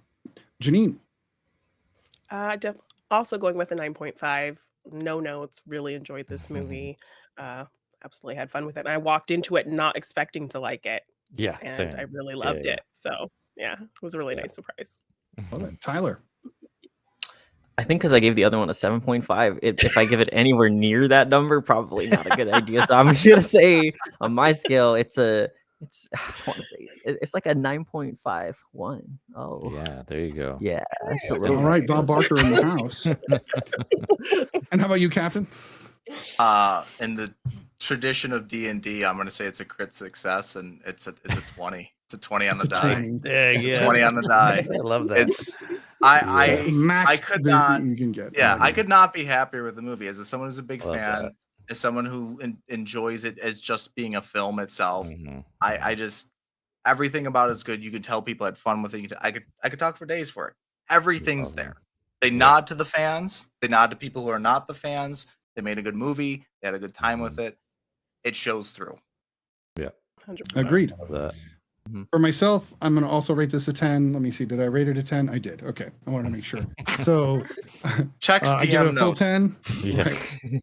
Janine. Also going with a 9.5. No notes. Really enjoyed this movie. Absolutely had fun with it. And I walked into it not expecting to like it. Yeah, and same. I really loved Yeah. it. So yeah, it was a really nice surprise. Love it. Tyler. I think because I gave the other one a 7.5, if I give it anywhere near that number, probably not a good idea. So I'm just gonna say on my scale, it's I don't want to say it's like a 9.51. Oh yeah, there you go. Yeah, absolutely. All right, Bob Barker in the house. And how about you, Captain? In the tradition of D&D, I'm going to say it's a crit success, and it's a 20. It's a 20 on the die. It's 20 on the die. I love that. It's I could not. You can get. Yeah, I could not be happier with the movie. As someone who's a big Love fan, that. as someone who enjoys it as just being a film itself, I just everything about it's good. You could tell people had fun with it. I could talk for days for it. Everything's there. They nod to the fans. They nod to people who are not the fans. They made a good movie. They had a good time with it. It shows through. Yeah. 100%. Agreed. Love that. For myself, I'm going to also rate this a 10. Let me see. Did I rate it a 10? I did. Okay. I wanted to make sure. So checks I give it a full notes. 10. Yeah.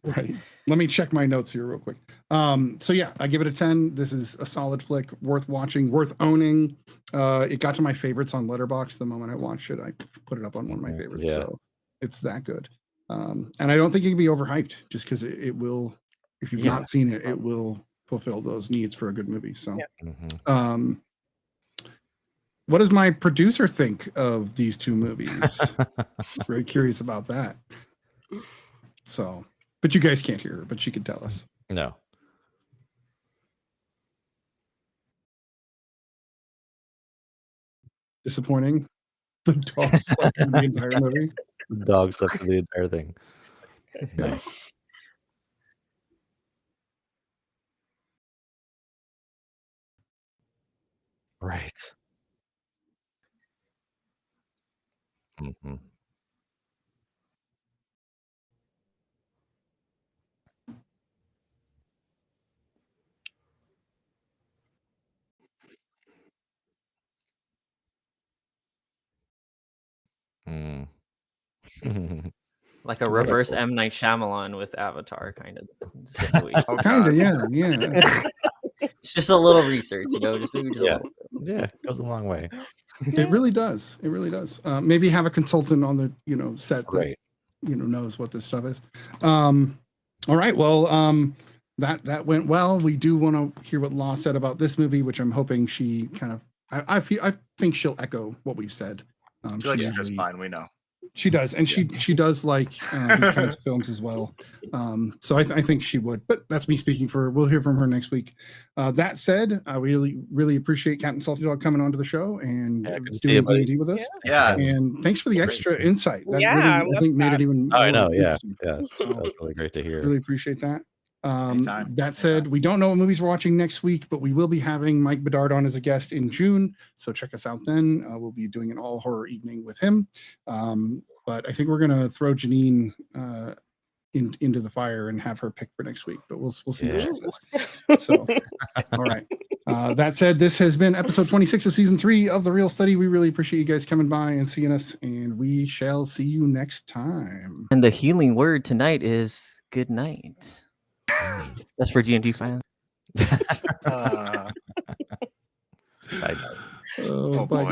Right. Let me check my notes here real quick. So yeah, I give it a 10. This is a solid flick, worth watching, worth owning. It got to my favorites on Letterboxd the moment I watched it. I put it up on one of my favorites. Yeah. So it's that good. And I don't think it can be overhyped just because it will, if you've not seen it, it will fulfill those needs for a good movie. So, what does my producer think of these two movies? Very curious about that. So, but you guys can't hear her, but she could tell us. No. Disappointing. The dog slept in the entire movie. The dog slept through the entire thing. Yeah. Right. Mm-hmm. Mm. Like a reverse M. Night Shyamalan with Avatar kind of situation. Kind of, yeah. It's just a little research, just maybe just a little bit. Yeah, it goes a long way. It really does. It really does. Maybe have a consultant on the set that Right. Knows what this stuff is. All right. Well, that went well. We do want to hear what Law said about this movie, which I'm hoping she kind of. I think she'll echo what we've said. She likes it just fine. We know. She does, and she does like these kinds of films as well. So I think she would, but that's me speaking for her. We'll hear from her next week. That said, we really appreciate Captain Salty Dog coming onto the show and doing D&D with us. Yeah, and thanks for the extra insight. That really, I think made it even. Oh, I know. more Yeah, interesting. yeah, that was really great to hear. Really appreciate that. Anytime. That said, we don't know what movies we're watching next week, but we will be having Mike Bedard on as a guest in June. So check us out then. We'll be doing an all horror evening with him. But I think we're going to throw Janine into the fire and have her pick for next week. But we'll see what she says. So, all right. That said, this has been episode 26 of season 3 of The Real Study. We really appreciate you guys coming by and seeing us, and we shall see you next time. And the healing word tonight is good night. That's for D&D fans. Bye. Bye.